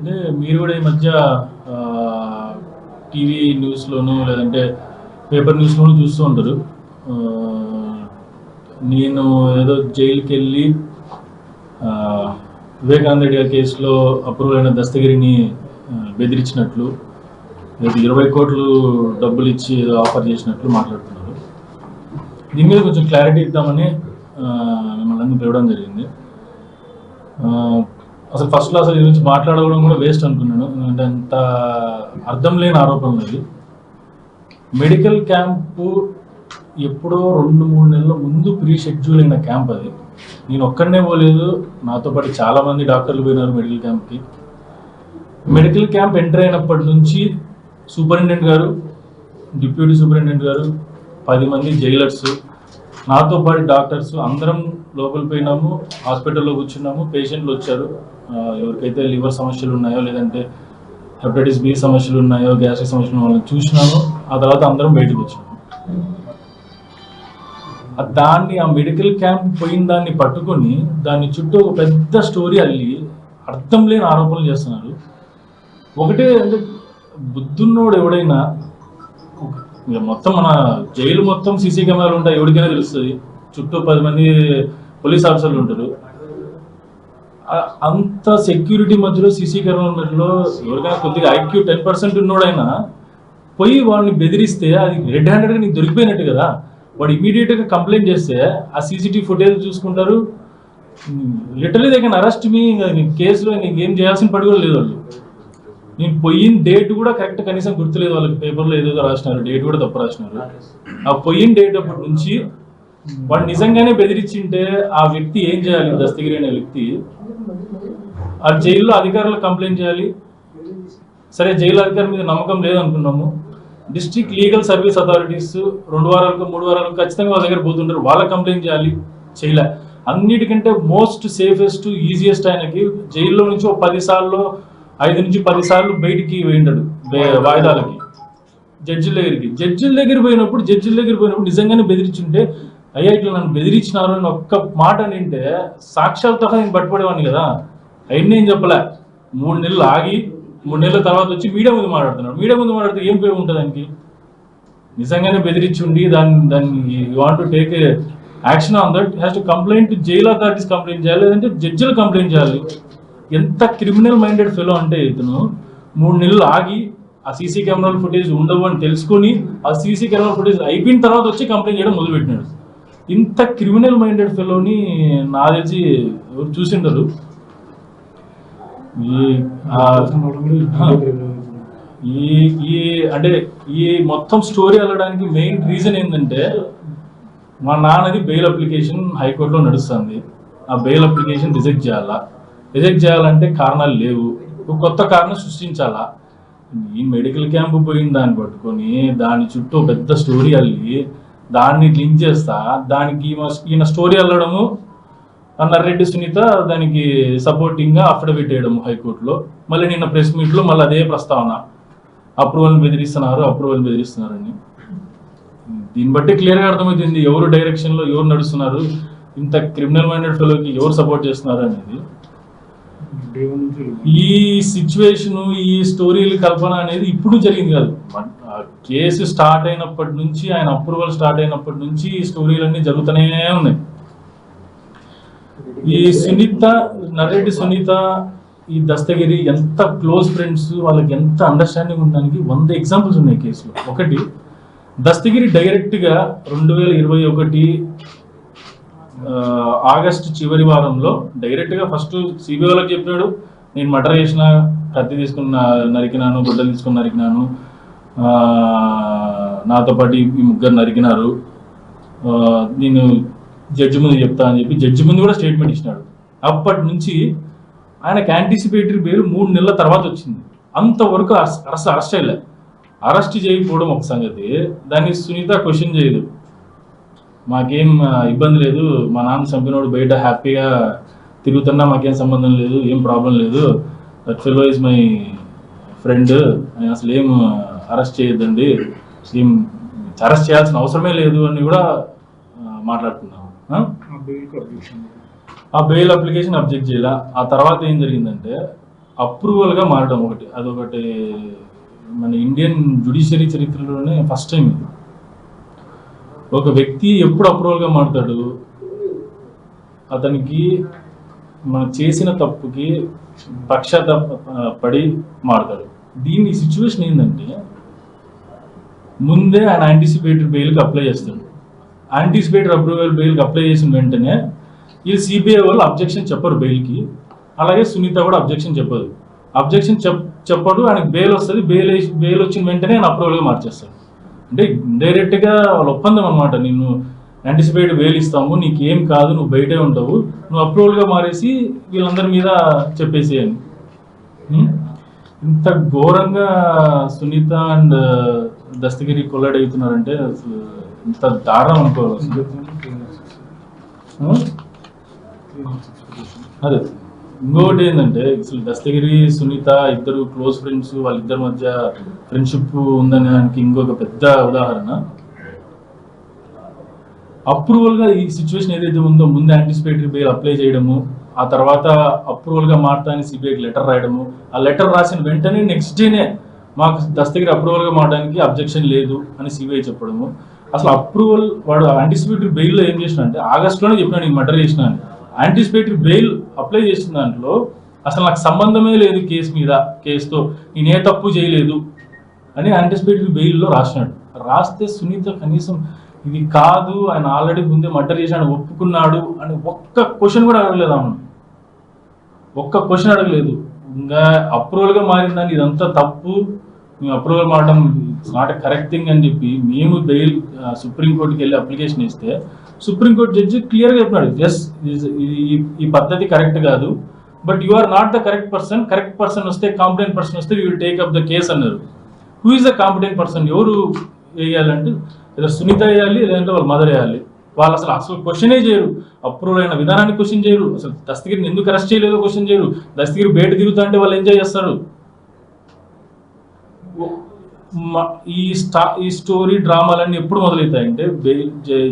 ఏంటంటే మీరు కూడా ఈ మధ్య టీవీ న్యూస్లోనూ లేదంటే పేపర్ న్యూస్లోనూ చూస్తూ ఉంటారు. నేను ఏదో జైలుకి వెళ్ళి వివేకానంద రెడ్డి గారి కేసులో అప్రూవల్ అయిన దస్తగిరిని బెదిరించినట్లు, లేదా 20 కోట్లు డబ్బులు ఇచ్చి ఏదో ఆఫర్ చేసినట్లు మాట్లాడుతున్నారు. దీని మీద కొంచెం క్లారిటీ ఇద్దామని మిమ్మల్ని అందరూ పిలవడం జరిగింది. అసలు ఫస్ట్లో అసలు ఇది గురించి మాట్లాడడం కూడా వేస్ట్ అనుకున్నాను. ఎందుకంటే అంత అర్థం లేని ఆరోపణలు ఇది. మెడికల్ క్యాంపు ఎప్పుడో 2-3 నెలల ముందు ప్రీ షెడ్యూల్ అయిన క్యాంప్ అది. నేను ఒక్కడనే పోలేదు, నాతో పాటు చాలామంది డాక్టర్లు పోయినారు మెడికల్ క్యాంప్కి. మెడికల్ క్యాంప్ ఎంటర్ అయినప్పటి నుంచి సూపరింటెండెంట్ గారు, డిప్యూటీ సూపరింటెండెంట్ గారు, 10 మంది జైలర్స్, నాతో పాటు డాక్టర్స్ అందరం లోపలికి పోయినాము. హాస్పిటల్లో కూర్చున్నాము. పేషెంట్లు వచ్చారు. ఎవరికైతే లివర్ సమస్యలు ఉన్నాయో, లేదంటే హెపటైటిస్ బి సమస్యలు ఉన్నాయో, గ్యాస్ట్రిక్ సమస్యలు ఉన్నాయో చూసినాము. ఆ తర్వాత అందరం బయటకు వచ్చినాము. దాన్ని ఆ మెడికల్ క్యాంప్ పోయిన దాన్ని పట్టుకొని దాని చుట్టూ ఒక పెద్ద స్టోరీ అల్లి అర్థం లేని ఆరోపణలు చేస్తున్నారు. ఒకటే అంటే బుద్ధున్నోడు ఎవడైనా మొత్తం మన జైలు మొత్తం సీసీ కెమెరాలు ఉంటాయి, ఎవరికైనా తెలుస్తుంది. చుట్టూ 10 మంది పోలీస్ ఆఫీసర్లు ఉంటారు. అంత సెక్యూరిటీ మధ్యలో సీసీ కెమెరా మధ్యలో ఎవరికైనా కొద్దిగా IQ 10% ఉన్నోడైనా పోయి వాడిని బెదిరిస్తే అది రెడ్ హ్యాండెడ్గా నీకు దొరికిపోయినట్టు కదా. వాడు ఇమీడియట్గా కంప్లైంట్ చేస్తే ఆ CCTV ఫుటేజ్ చూసుకుంటారు. లిటరలీ దే కెన్ అరెస్ట్ మీ. కేసులో ఇంకేం చేయాల్సిన పడి కూడా లేదు. వాళ్ళు నేను పోయిన డేట్ కూడా కరెక్ట్ కనీసం గుర్తులేదు వాళ్ళకి. పేపర్లో ఏదో రాసినారు, డేట్ కూడా తప్పు రాసినారు. ఆ పోయిన డేట్ అప్పటి నుంచి వాడు నిజంగానే బెదిరించింటే ఆ వ్యక్తి ఏం చేయాలి? దస్తగిరి అనే వ్యక్తి ఆ జైల్లో అధికారులకు కంప్లైంట్ చేయాలి. సరే, జైలు అధికారుల మీద నమ్మకం లేదనుకున్నాము. డిస్ట్రిక్ట్ లీగల్ సర్వీస్ అథారిటీస్ 2 వారాలకు 3 వారాలకు ఖచ్చితంగా వాళ్ళ దగ్గర పోతుంటారు, వాళ్ళకి కంప్లైంట్ చేయాలి. చేయలే. అన్నిటికంటే మోస్ట్ సేఫెస్ట్ ఈజియెస్ట్ ఆయనకి జైల్లో నుంచి 10 సార్లు 5 నుంచి 10 సార్లు బయటికి పోయిండాడు వాయిదాలకి, జడ్జిల దగ్గర పోయినప్పుడు నిజంగానే బెదిరించుంటే, అయ్యా ఇట్లా నన్ను బెదిరించినారు అని ఒక్క మాట నింటే సాక్ష్యాలతో నేను పట్టుబడేవాడిని కదా. అవన్నీ ఏం చెప్పలే. 3 నెలలు ఆగి 3 నెలల తర్వాత వచ్చి మీడియా ముందు మాట్లాడుతున్నాడు. మీడియా ముందు మాట్లాడితే ఏం ఉపయోగం ఉంటుంది దానికి? నిజంగానే బెదిరించుండి దాన్ని you want to take action on that, has to complaint to jail authorities complaint చేయాలి, లేదంటే జడ్జిలు కంప్లైంట్ చేయాలి. ఎంత క్రిమినల్ మైండెడ్ ఫెలో అంటే ఇతను 3 నెలలు ఆగి ఆ సీసీ కెమెరాల ఫుటేజ్ ఉండవు అని తెలుసుకొని ఆ సీసీ కెమెరా ఫుటేజ్ అయిపోయిన తర్వాత వచ్చి కంప్లైంట్ చేయడం మొదలుపెట్టినాడు. ఇంత క్రిమినల్ మైండెడ్ ఫెలోని నా తెలిసి ఎవరు చూసిండరు. అంటే ఈ మొత్తం స్టోరీ వెళ్ళడానికి మెయిన్ రీజన్ ఏంటంటే, మా నాన్నది బెయిల్ అప్లికేషన్ హైకోర్టులో నడుస్తుంది. ఆ బెయిల్ అప్లికేషన్ రిజెక్ట్ చేయాలంటే కారణాలు లేవు, కొత్త కారణం సృష్టించాలా. ఈ మెడికల్ క్యాంప్ పోయిన దాన్ని పట్టుకొని దాని చుట్టూ పెద్ద స్టోరీ అల్లి దాన్ని లింక్ చేస్తా, దానికి ఈయన స్టోరీ అల్లడము, నర్రెడ్డి సునీత దానికి సపోర్టింగ్గా అఫిడవిట్ వేయడము హైకోర్టులో. మళ్ళీ నిన్న ప్రెస్ మీట్లో మళ్ళీ అదే ప్రస్తావన, అప్రూవల్ బెదిరిస్తున్నారని. దీన్ని బట్టి క్లియర్గా అర్థమవుతుంది ఎవరు డైరెక్షన్లో ఎవరు నడుస్తున్నారు, ఇంత క్రిమినల్ మైండెడ్ ఫెలోకి ఎవరు సపోర్ట్ చేస్తున్నారు అనేది. ఈ సిచ్యువేషను, ఈ స్టోరీలు కల్పన అనేది ఇప్పుడు జరిగింది కాదు. కేసు స్టార్ట్ అయినప్పటి నుంచి, ఆయన అప్రూవల్ స్టార్ట్ అయినప్పటి నుంచి ఈ స్టోరీలన్నీ జరుగుతూనే ఉన్నాయి. ఈ నర్రెడ్డి సునీత, ఈ దస్తగిరి ఎంత క్లోజ్ ఫ్రెండ్స్, వాళ్ళకి ఎంత అండర్స్టాండింగ్ ఉండడానికి 100 ఎగ్జాంపుల్స్ ఉన్నాయి కేసులో. ఒకటి, దస్తగిరి డైరెక్ట్గా 2021 ఆగస్టు చివరి వారంలో డైరెక్ట్గా ఫస్ట్ సిబిఐ వాళ్ళకి చెప్పాడు, నేను మర్డర్ చేసిన, కత్తి తీసుకుని నరికినాను, గుడ్డలు తీసుకుని నరికినాను, నాతో పాటు ఈ 3 నరికినారు, నేను జడ్జి ముందు చెప్తా అని చెప్పి జడ్జి ముందు కూడా స్టేట్మెంట్ ఇచ్చినాడు. అప్పటి నుంచి ఆయనకు యాంటిసిపేటరీ బెయిల్ 3 నెలల తర్వాత వచ్చింది. అంతవరకు అరెస్ట్ అయ్యలే. అరెస్ట్ చేయకపోవడం ఒక సంగతి, దాన్ని సునీత క్వశ్చన్ చేయదు. మాకేం ఇబ్బంది లేదు, మా నాన్న చంపినోడు బయట హ్యాపీగా తిరుగుతున్నా మాకేం సంబంధం లేదు, ఏం ప్రాబ్లం లేదు, that fellow is my friend, అసలు ఏం అరెస్ట్ చేయొద్దండి, ఏం అరెస్ట్ చేయాల్సిన అవసరమే లేదు అని కూడా మాట్లాడుతున్నాము. ఆ బెయిల్ అప్లికేషన్ అబ్జెక్ట్ చేయాల. ఆ తర్వాత ఏం జరిగిందంటే అప్రూవల్గా మారడం ఒకటి, అదొకటి మన ఇండియన్ జ్యుడిషియరీ చరిత్రలోనే ఫస్ట్ టైం ఇది. ఒక వ్యక్తి ఎప్పుడు అప్రూవల్గా మారుతాడు, అతనికి మనం చేసిన తప్పుకి పడి మారుతాడు. దీని సిచ్యువేషన్ ఏంటంటే, ముందే ఆయన యాంటిసిపేటెడ్ బెయిల్కి అప్లై చేస్తాడు. యాంటిసిపేటెడ్ అప్రూవల్ బెయిల్కి అప్లై చేసిన వెంటనే వీళ్ళు సిబిఐ వాళ్ళు అబ్జెక్షన్ చెప్పరు బెయిల్కి, అలాగే సునీత కూడా అబ్జెక్షన్ చెప్పదు. అబ్జెక్షన్ చెప్పడు, ఆయనకు బెయిల్ వస్తుంది. బెయిల్ వచ్చిన వెంటనే ఆయన అప్రూవల్గా మార్చేస్తాడు. అంటే డైరెక్ట్గా వాళ్ళ ఒప్పందం అనమాట, నిన్ను యాంటిసిపేటెడ్ బెయిల్ ఇస్తాము, నీకేం కాదు, నువ్వు బయటే ఉంటావు, నువ్వు అప్రూవల్గా మారేసి వీళ్ళందరి మీద చెప్పేసేయని. ఇంత ఘోరంగా సునీత అండ్ దస్తగిరి కొల్లడ్ అవుతున్నారంటే అసలు ఇంత దారుణం అనుకోవాలి అసలు. అదే ఇంకొకటి ఏంటంటే, అసలు దస్తగిరి సునీత ఇద్దరు క్లోజ్ ఫ్రెండ్స్, వాళ్ళిద్దరి మధ్య ఫ్రెండ్షిప్ ఉందని దానికి ఇంకొక పెద్ద ఉదాహరణ. అప్రూవల్గా ఈ సిచ్యువేషన్ ఏదైతే ఉందో, ముందు యాంటిసిపేటరీ బెయిల్ అప్లై చేయడము, ఆ తర్వాత అప్రూవల్గా మారటానికి సిబిఐకి లెటర్ రాయడము, ఆ లెటర్ రాసిన వెంటనే నెక్స్ట్ డేనే మాకు దస్తగిరి అప్రూవల్గా మారడానికి అబ్జెక్షన్ లేదు అని సిబిఐ చెప్పడము. అసలు అప్రూవల్ వాడు యాంటిసిపేటరీ బెయిల్లో ఏం చేసిన అంటే, ఆగస్టులోనే చెప్పినాడు నేను మర్డర్ చేసిన అని. యాంటిసిపేటరీ బెయిల్ అప్లై చేసిన దాంట్లో అసలు నాకు సంబంధమే లేదు కేసుతో, నేను ఏ తప్పు చేయలేదు అని యాంటిసిపేటరీ బెయిల్లో రాసినాడు. రాస్తే సునీత కనీసం ఇది కాదు, ఆయన ఆల్రెడీ ముందే మర్డర్ చేశాడు, ఒప్పుకున్నాడు అని ఒక్క క్వశ్చన్ కూడా అడగలేదు. ఆమె ఒక్క క్వశ్చన్ అడగలేదు. ఇంకా అప్రూవల్గా మారిందని ఇదంతా తప్పు, మేము అప్రూవల్ మారడం it's not a correct thing అని చెప్పి మేము బెయిల్ సుప్రీంకోర్టుకి వెళ్ళి అప్లికేషన్ ఇస్తే సుప్రీంకోర్టు జడ్జి క్లియర్గా చెప్పినాడు, ఎస్ ఈ పద్ధతి కరెక్ట్ కాదు, but you are not the correct person వస్తే, కాంపిటెంట్ పర్సన్ వస్తే you will take up the case అన్నారు. Who is the competent person? ఎవరు వేయాలంటే ఏదో సునీత వేయాలి, లేదంటే వాళ్ళ మదర్ వేయాలి. వాళ్ళు అసలు క్వశ్చనే చేయరు, అప్రూవల్ అయిన విధానాన్ని క్వశ్చన్ చేయరు, అసలు దస్తగిరిని ఎందుకు అరెస్ట్ చేయలేదో క్వశ్చన్ చేయరు. దస్తగిరి బయట తిరుగుతా అంటే వాళ్ళు ఎంజాయ్ చేస్తారు. ఈ స్టోరీ డ్రామాలన్నీ ఎప్పుడు మొదలవుతాయంటే,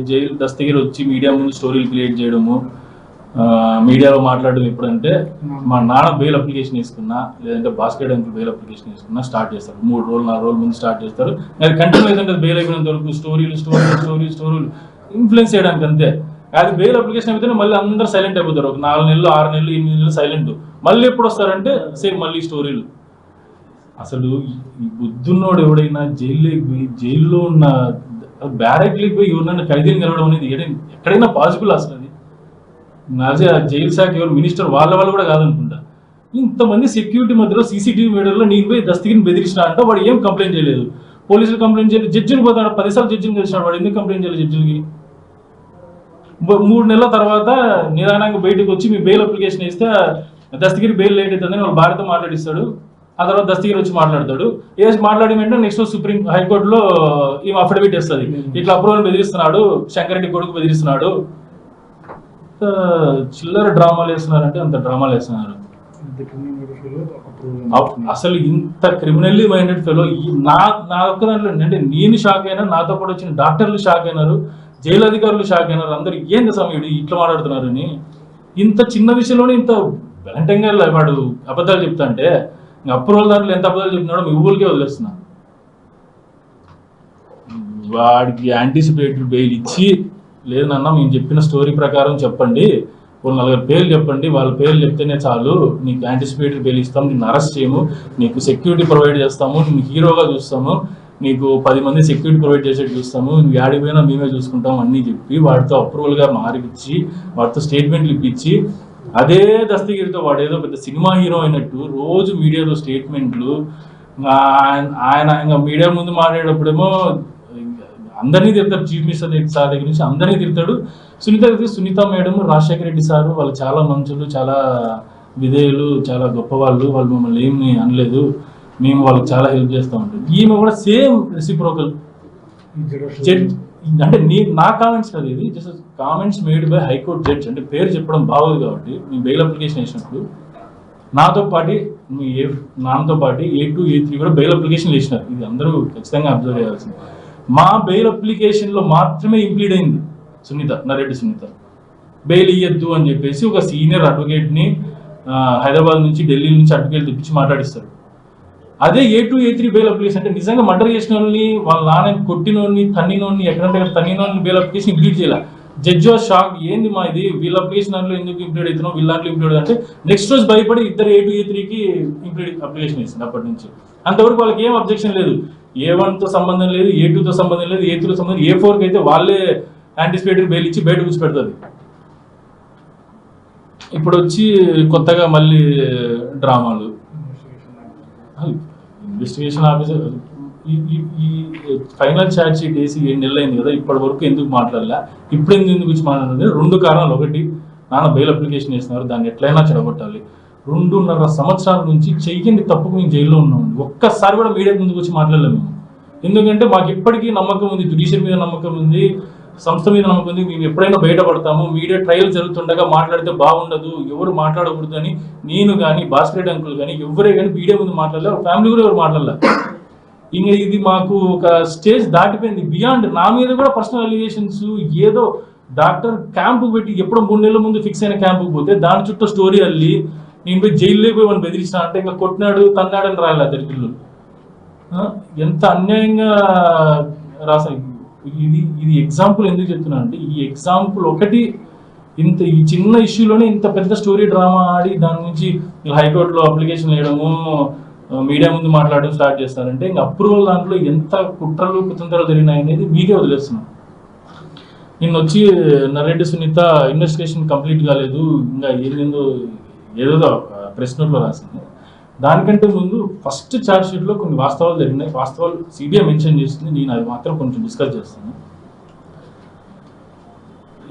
జైలు దస్తగిరి వచ్చి మీడియా ముందు స్టోరీలు క్రియేట్ చేయడము, మీడియాలో మాట్లాడడం ఎప్పుడంటే, మా నాన్న బెయిల్ అప్లికేషన్ వేసుకున్నా, లేదంటే భాస్కర్ అంకుల్ బెయిల్ అప్లికేషన్ వేసుకున్నా స్టార్ట్ చేస్తారు. 3 రోజులు 4 రోజుల ముందు స్టార్ట్ చేస్తారు. అది కంటిన్యూ అయితే బెయిల్ అయిపోయినంత వరకు స్టోరీలు ఇన్ఫ్లుయెన్స్ చేయడానికి అంతే. అది బెయిల్ అప్లికేషన్ అయిపోతే మళ్ళీ అందరూ సైలెంట్ అయిపోతారు. ఒక 4 నెలలు 6 నెలలు 8 నెలలు సైలెంట్. మళ్ళీ ఎప్పుడు వస్తారంటే సేమ్ మళ్ళీ స్టోరీలు. అసలు ఈ బుద్ధున్నోడు ఎవడైనా జైల్లో ఉన్న బ్యారెక్లీకి పోయి ఎవరినైనా ఖైదీని కలవడం అనేది ఎక్కడైనా పాసిబుల్? అసలు అది నాజే జైలు శాఖ ఎవరు మినిస్టర్ వాళ్ళ కూడా కాదనుకుంటా. ఇంతమంది సెక్యూరిటీ మధ్యలో సీసీటీవీ మీడియాలో నేను పోయి దస్తగిరిని బెదిరించిన అంటే వాడు ఏం కంప్లైంట్ చేయలేదు, పోలీసులు కంప్లైంట్ చేయలేదు, జడ్జిని పోతాడు 10 సార్లు జడ్జిని కలిసినాడు, వాడు ఎందుకు కంప్లైంట్ చేయలేదు జడ్జిలకి? 3 నెలల తర్వాత నిదానంగా బయటకు వచ్చి మీ బెయిల్ అప్లికేషన్ ఇస్తే దస్తగిరి బెయిల్ లేట్ అవుతుందని వాళ్ళ భార్యతో మాట్లాడిస్తాడు. ఆ తర్వాత దస్తగిరి వచ్చి మాట్లాడతాడు. మాట్లాడిన వెంటనే నెక్స్ట్ సుప్రీం హైకోర్టులో ఈమె అఫిడవిట్ ఇస్తుంది, ఇట్లా అప్రూవల్ బెదిరిస్తున్నాడు, శంకరెడ్డి కొడుకు బెదిరిస్తున్నాడు. చిల్లర డ్రామాలు వేస్తున్నారంటే అంత డ్రామాలు వేస్తున్నారు. అసలు ఇంత క్రిమినల్లీ మైండెడ్ ఫెలో నా ఒక్క దాంట్లో అంటే నేను షాక్ అయినా, నాతో పాటు వచ్చిన డాక్టర్లు షాక్ అయినారు, జైలు అధికారులు షాక్ అయినారు. అందరు ఏంది సమయుడు ఇట్లా మాట్లాడుతున్నారని. ఇంత చిన్న విషయంలోనే ఇంత వెంటనే వాడు అబద్ధాలు చెప్తా అంటే, అప్రూవల్ దాంట్లో ఎంత అబద్ధాలు చెప్తున్నాడో మీ ఊరికే వదిలేస్తున్నా. వాడికి యాంటిసిపేటెడ్ బెయిల్ ఇచ్చి, లేదన్నా మేము చెప్పిన స్టోరీ ప్రకారం చెప్పండి, 4 పేర్లు చెప్పండి, వాళ్ళ పేర్లు చెప్తేనే చాలు, నీకు యాంటిసిపేటెడ్ బెయిల్ ఇస్తాము, నిన్ను అరెస్ట్ చేయము, నీకు సెక్యూరిటీ ప్రొవైడ్ చేస్తాము, నిన్ను హీరోగా చూస్తాము, నీకు 10 మంది సెక్యూరిటీ ప్రొవైడ్ చేసేట్టు చూస్తాము, నువ్వు ఆడిపోయినా మేమే చూసుకుంటాం అన్నీ చెప్పి వాడితో అప్రూవల్గా మారిపించి, వాడితో స్టేట్మెంట్లు ఇప్పించి, అదే దస్తగిరితో వాడు ఏదో పెద్ద సినిమా హీరో అయినట్టు రోజు మీడియాలో స్టేట్మెంట్లు. ఆయన ఇంకా మీడియా ముందు మాట్లాడేటప్పుడేమో అందరినీ తిడతాడు, చీఫ్ మినిస్టర్ సార్ దగ్గర నుంచి అందరినీ తిడతాడు. సునీత మేడం, రాజశేఖర రెడ్డి సారు వాళ్ళు చాలా మంచులు, చాలా విధేయులు, చాలా గొప్పవాళ్ళు, వాళ్ళు మమ్మల్ని ఏమి అనలేదు, మేము వాళ్ళకి చాలా హెల్ప్ చేస్తూ ఉంటాం. ఈమె కూడా సేమ్ రెసిప్రోకల్. అంటే నా కామెంట్స్ కాదు, ఇది just comments made by high court judge. అంటే పేరు చెప్పడం బాగోదు కాబట్టి మేము బెయిల్ అప్లికేషన్ వేసినప్పుడు నాతో పాటు A2 A3 కూడా బెయిల్ అప్లికేషన్ వేసినారు. ఇది అందరూ ఖచ్చితంగా అబ్జర్వ్ చేయాల్సింది. మా బెయిల్ అప్లికేషన్లో మాత్రమే ఇంప్లీడ్ అయింది నర్రెడ్డి సునీత. బెయిల్ ఇయ్యద్దు అని చెప్పేసి ఒక సీనియర్ అడ్వకేట్ని హైదరాబాద్ నుంచి ఢిల్లీ నుంచి అటుకెళ్ళి తెప్పించి మాట్లాడిస్తారు. అదే A2 A3 బెయిల్ అప్లికేషన్ అంటే నిజంగా మర్డర్ చేసిన వాళ్ళని, వాళ్ళ నాన్న కొట్టినోడిని, తన్నినోడిని, ఎక్కడంటే తన్నినోడిని బెయిల్ అప్లికేషన్ ఇంప్లీట్ చేయాలి. జడ్జి వాజ్ షాక్, ఏంది మా ఇది, వీళ్ళ అప్లికేషన్ దాంట్లో ఎందుకు ఇంప్లీట్ అవుతున్నావు, వీళ్ళ దాంట్లో ఇంప్లీట్ అంటే నెక్స్ట్ రోజు భయపడి ఇద్దరు A2 A3కి ఇంప్లీట్ అప్లికేషన్ ఇస్తుంది. అప్పటి నుంచి అంతవరకు వాళ్ళకి ఏం అబ్జెక్షన్ లేదు. A1తో సంబంధం లేదు, A2తో సంబంధం లేదు, A3తో సంబంధం, A4కి అయితే వాళ్ళే యాంటిసిపేటరీ బెయిల్ ఇచ్చి బయట కూర్చిపెడుతుంది. ఇప్పుడు వచ్చి కొత్తగా మళ్ళీ డ్రామాలు. ఇన్వెస్టిగేషన్ ఆఫీసర్ ఈ ఫైనల్ ఛార్జ్ షీట్ వేసి 7 నెలలు అయింది కదా, ఇప్పటి వరకు ఎందుకు మాట్లాడలే, ఇప్పుడు ఎందుకు గురించి మాట్లాడాలి? 2 కారణాలు. ఒకటి, నాన్న బెయిల్ అప్లికేషన్ చేస్తున్నారు, దాన్ని ఎట్లయినా చెడగొట్టాలి. 2.5 సంవత్సరాల నుంచి చెయ్యండి తప్పుకు మేము జైల్లో ఉన్నాం. ఒక్కసారి కూడా మీడియా ముందుకు వచ్చి మాట్లాడలేము మేము. ఎందుకంటే మాకు ఇప్పటికీ నమ్మకం ఉంది, జ్యుడిషియరీ మీద నమ్మకం ఉంది, సంస్థ మీద నమ్మకం ఉంది. మేము ఎప్పుడైనా బయటపడతాము, మీడియా ట్రయల్ జరుగుతుండగా మాట్లాడితే బాగుండదు, ఎవరు మాట్లాడకూడదు అని నేను కానీ భాస్కర్ అంకుల్ కానీ ఎవరే కానీ మీడియా ముందు మాట్లాడలేదు, ఫ్యామిలీ కూడా ఎవరు మాట్లాడలేదు. ఇంకా ఇది మాకు ఒక స్టేజ్ దాటిపోయింది. బియాండ్ నా మీద కూడా పర్సనల్ అలిగేషన్స్. ఏదో డాక్టర్ క్యాంపు పెట్టి ఎప్పుడో 3 నెలల ముందు ఫిక్స్ అయిన క్యాంపుకి పోతే దాని చుట్టూ స్టోరీ అల్లి నేను పోయి జైల్లో పోయి వాడిని బెదిరిస్తా అంటే ఇంకా కొట్టినాడు తన్నాడని రాయాలి అతని పిల్లలు. ఎంత అన్యాయంగా రాసా. ఇది ఎగ్జాంపుల్ ఎందుకు చెప్తున్నా అంటే, ఈ ఎగ్జాంపుల్ ఒకటి ఇంత ఈ చిన్న ఇష్యూలోనే ఇంత పెద్ద స్టోరీ డ్రామా ఆడి దాని నుంచి హైకోర్టులో అప్లికేషన్ వేయడము, మీడియా ముందు మాట్లాడడం స్టార్ట్ చేస్తారంటే ఇంకా అప్రూవల్ దాంట్లో ఎంత కుట్రలు కుతంత్రాలు జరిగినాయి అనేది మీకే వదిలేస్తున్నాం. నిన్న వచ్చి నర్రెడ్డి సునీత ఇన్వెస్టిగేషన్ కంప్లీట్ కాలేదు, ఇంకా ఏదో ప్రెస్ నోట్లో రాసింది. దానికంటే ముందు ఫస్ట్ ఛార్జ్ షీట్లో కొన్ని వాస్తవాలు జరిగినాయి. వాస్తవాలు సిబిఐ మెన్షన్ చేస్తుంది, నేను అది మాత్రం కొంచెం డిస్కస్ చేస్తాను.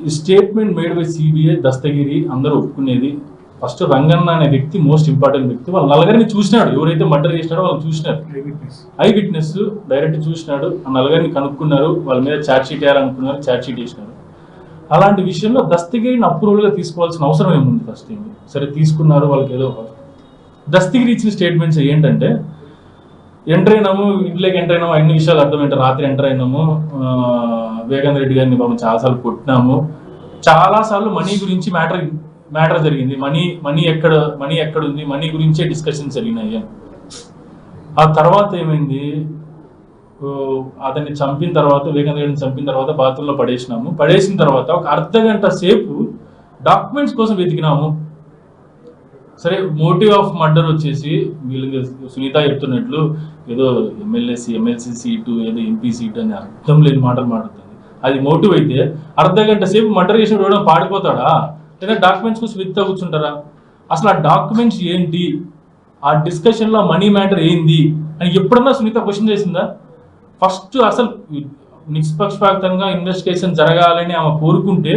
ఈ statement made by CBI Dastagiri అందరూ ఒప్పుకునేది. ఫస్ట్ రంగన్న అనే వ్యక్తి మోస్ట్ ఇంపార్టెంట్ వ్యక్తి. వాళ్ళ నలుగురిని చూసినాడు, ఎవరైతే మర్డర్ చేసినాడో వాళ్ళు చూసినారు, ఐ విట్నెస్ డైరెక్ట్ చూసినాడు. ఆ నలుగురిని కనుక్కున్నారు, వాళ్ళ మీద ఛార్జ్ షీట్ వేయాలనుకున్నారు, ఛార్జ్ షీట్ వేసినారు. అలాంటి విషయంలో దస్తగిరిని అప్రూవల్గా తీసుకోవాల్సిన అవసరం ఏముంది? ఫస్ట్ ఏమి సరే తీసుకున్నారు, వాళ్ళకి ఏదో. దస్తగిరి ఇచ్చిన స్టేట్మెంట్స్ ఏంటంటే, ఎంటర్ అయినాము, ఇంట్లోకి ఎంటర్ అయినాము, అన్ని విషయాలు అర్థమైంటే రాత్రి ఎంటర్ అయినాము, వివేకానంద రెడ్డి గారిని పాపం చాలాసార్లు కొట్టినాము, చాలాసార్లు మనీ గురించి మ్యాటర్ జరిగింది, మనీ ఎక్కడ ఉంది, మనీ గురించే డిస్కషన్స్ జరిగినాయి. ఆ తర్వాత ఏమైంది, అతన్ని చంపిన తర్వాత, వివేకానంద రెడ్డిని చంపిన తర్వాత బాత్రూంలో పడేసిన తర్వాత ఒక అర్ధగంట సేపు డాక్యుమెంట్స్ కోసం వెతికినాము. సరే, మోటివ్ ఆఫ్ మర్డర్ వచ్చేసి వీళ్ళకి సునీత చెప్తున్నట్లు ఏదో ఎమ్మెల్సీ సీటు, ఏదో ఎంపీ సీటు అని అర్థం లేని మాటలు మాట్లాడుతుంది. అది మోటివ్ అయితే అర్ధగంట సేపు మర్డర్ చేసిన వాడు పాడిపోతాడా? లేదా డాక్యుమెంట్స్ కోసం వెతుకుతా కూర్చుంటారా? అసలు ఆ డాక్యుమెంట్స్ ఏంటి, ఆ డిస్కషన్లో మనీ మ్యాటర్ ఏంది అని ఎప్పుడన్నా సునీత క్వశ్చన్ చేసిందా? ఫస్ట్ అసలు నిష్పక్షపాతంగా ఇన్వెస్టిగేషన్ జరగాలని ఆమె కోరుకుంటే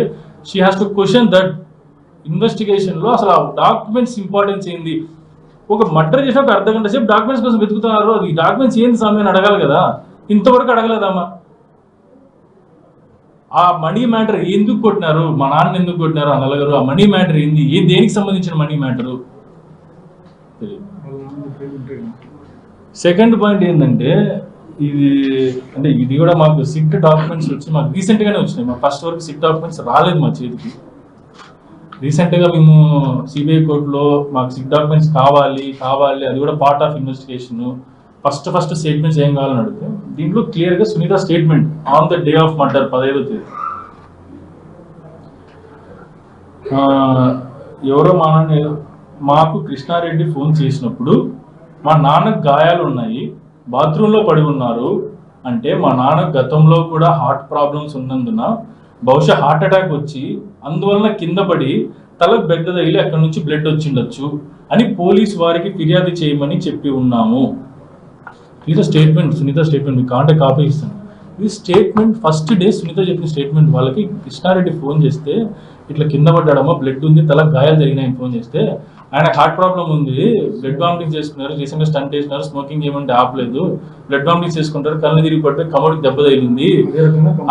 she has to question that ఇన్వెస్టిగేషన్లో అసలు ఆ డాక్యుమెంట్స్ ఇంపార్టెన్స్ ఏంది. ఒక మర్డర్ చేసినప్పుడు అర్ధగంట సేపు డాక్యుమెంట్స్ కోసం వెతుకుతున్నారు, అది డాక్యుమెంట్స్ ఏంది సమయం అడగాలి కదా, ఇంతవరకు అడగలేదమ్మా. ఆ మనీ మ్యాటర్ ఎందుకు కొట్టినారు, మా నాన్న ఎందుకు కొట్టినారు ఆ నలుగురు, ఆ మనీ మ్యాటర్ ఏంది, దేనికి సంబంధించిన మనీ మ్యాటరు. సెకండ్ పాయింట్ ఏంటంటే, ఇది కూడా మాకు సిట్ డాక్యుమెంట్స్ వచ్చి మాకు రీసెంట్గానే వచ్చినాయి. మా ఫస్ట్ వరకు సిట్ డాక్యుమెంట్స్ రాలేదు మా చేతికి. రీసెంట్గా మేము సిబిఐ కోర్టులో మాకు సిట్ డాక్యుమెంట్స్ కావాలి, అది కూడా part of investigation, first statements ఏం కావాలని అడిగితే దీంట్లో క్లియర్గా Sunitha statement on the day of murder 15వ తేదీ ఎవరో మాకు కృష్ణారెడ్డి ఫోన్ చేసినప్పుడు మా నాన్నకు గాయాలు ఉన్నాయి, బాత్రూంలో పడి ఉన్నారు అంటే మా నాన్న గతంలో కూడా హార్ట్ ప్రాబ్లమ్స్ ఉన్నందున బహుశా హార్ట్ అటాక్ వచ్చి అందువలన కింద పడి తలకు బెగ్గ తగిలి అక్కడి నుంచి బ్లడ్ వచ్చిండొచ్చు అని పోలీసు వారికి ఫిర్యాదు చేయమని చెప్పి ఉన్నాము. ఇది స్టేట్మెంట్, సునీత స్టేట్మెంట్, మీకు కాంటే కాపీ ఇస్తాను. ఇది స్టేట్మెంట్ ఫస్ట్ డే సునీత చెప్పిన స్టేట్మెంట్. వాళ్ళకి కృష్ణారెడ్డి ఫోన్ చేస్తే ఇట్లా కింద పడ్డాడమ్మా, బ్లడ్ ఉంది, తలకు గాయాలు జరిగినాయని ఫోన్ చేస్తే ఆయన హార్ట్ ప్రాబ్లం ఉంది, బ్లడ్ వామిటింగ్ చేసుకున్నారు, రీసెంట్గా స్టంట్ వేసినారు, స్మోకింగ్ ఏమంటే ఆపలేదు, బ్లడ్ వామిటింగ్ చేసుకుంటారు, కళ్ళు తిరిగి పడితే కమోడికి దెబ్బ తగిలింది,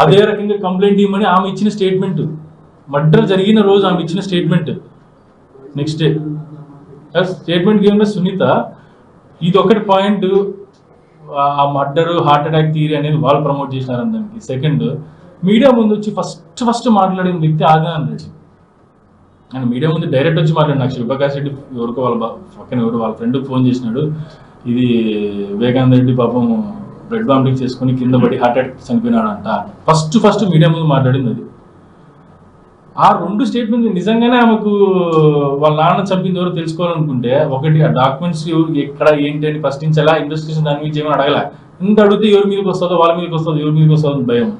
అదే రకంగా కంప్లైంట్ ఇవ్వమని ఆమె ఇచ్చిన స్టేట్మెంట్. మర్డర్ జరిగిన రోజు ఆమె ఇచ్చిన స్టేట్మెంట్. నెక్స్ట్ డే స్టేట్మెంట్ ఏమంటే సునీత ఇది ఒకటి పాయింట్, ఆ మర్డర్ హార్ట్ అటాక్ థియరీ అనేది వాళ్ళు ప్రమోట్ చేసినారు దానికి. సెకండ్, మీడియా ముందు వచ్చి ఫస్ట్ మాట్లాడిన వ్యక్తి ఆదినారాయణ రెడ్డి. ఆయన మీడియా ముందు డైరెక్ట్ వచ్చి మాట్లాడు. నాకు శివప్రకాష్ రెడ్డి ఎవరికో పక్కన వాళ్ళ ఫ్రెండ్కి ఫోన్ చేసినాడు, ఇది వివేకానంద రెడ్డి పాపం బ్లడ్ బాంబింగ్ చేసుకుని కింద పడి హార్ట్ అటాక్ చనిపోయినాడంట. ఫస్ట్ మీడియా ముందు మాట్లాడింది అది. ఆ 2 స్టేట్మెంట్ నిజంగానే ఆమెకు వాళ్ళ నాన్న చంపింది ఎవరో తెలుసుకోవాలనుకుంటే, ఒకటి ఆ డాక్యుమెంట్స్ ఎక్కడ ఏంటి అని ప్రశ్నించాలా, ఇన్వెస్టిగేషన్ దాని మీద ఏమైనా అడగల. ఎంత అడిగితే ఎవరి మీదకి వస్తుందో వాళ్ళ మీదకి వస్తుంది, ఎవరి మీదకి వస్తుందో భయం.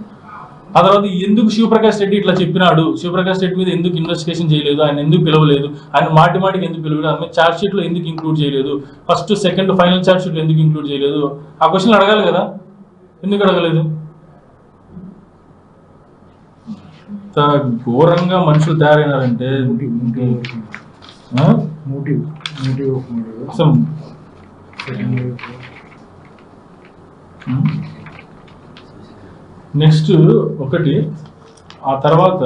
ఆ తర్వాత ఎందుకు శివప్రకాష్ రెడ్డి ఇట్లా చెప్పినాడు, శివప్రకాష్ రెడ్డి మీద ఎందుకు ఇన్వెస్టిగేషన్ చేయలేదు, ఆయన ఎందుకు పిలవలేదు, ఆయన మాటికి ఎందుకు పిలవలేదు, ఆమె ఛార్జ్ షీట్ లో ఎందుకు ఇంక్లూడ్ చేయలేదు, first second final charge sheet లో ఎందుకు ఇంక్లూడ్ చేయలేదు, ఆ క్వశ్చన్ అడగాలి కదా, ఎందుకు అడగలేదు? ఇంత ఘోరంగా మనుషులు తయారైనారంటే అసలు నెక్స్ట్ ఒకటి. ఆ తర్వాత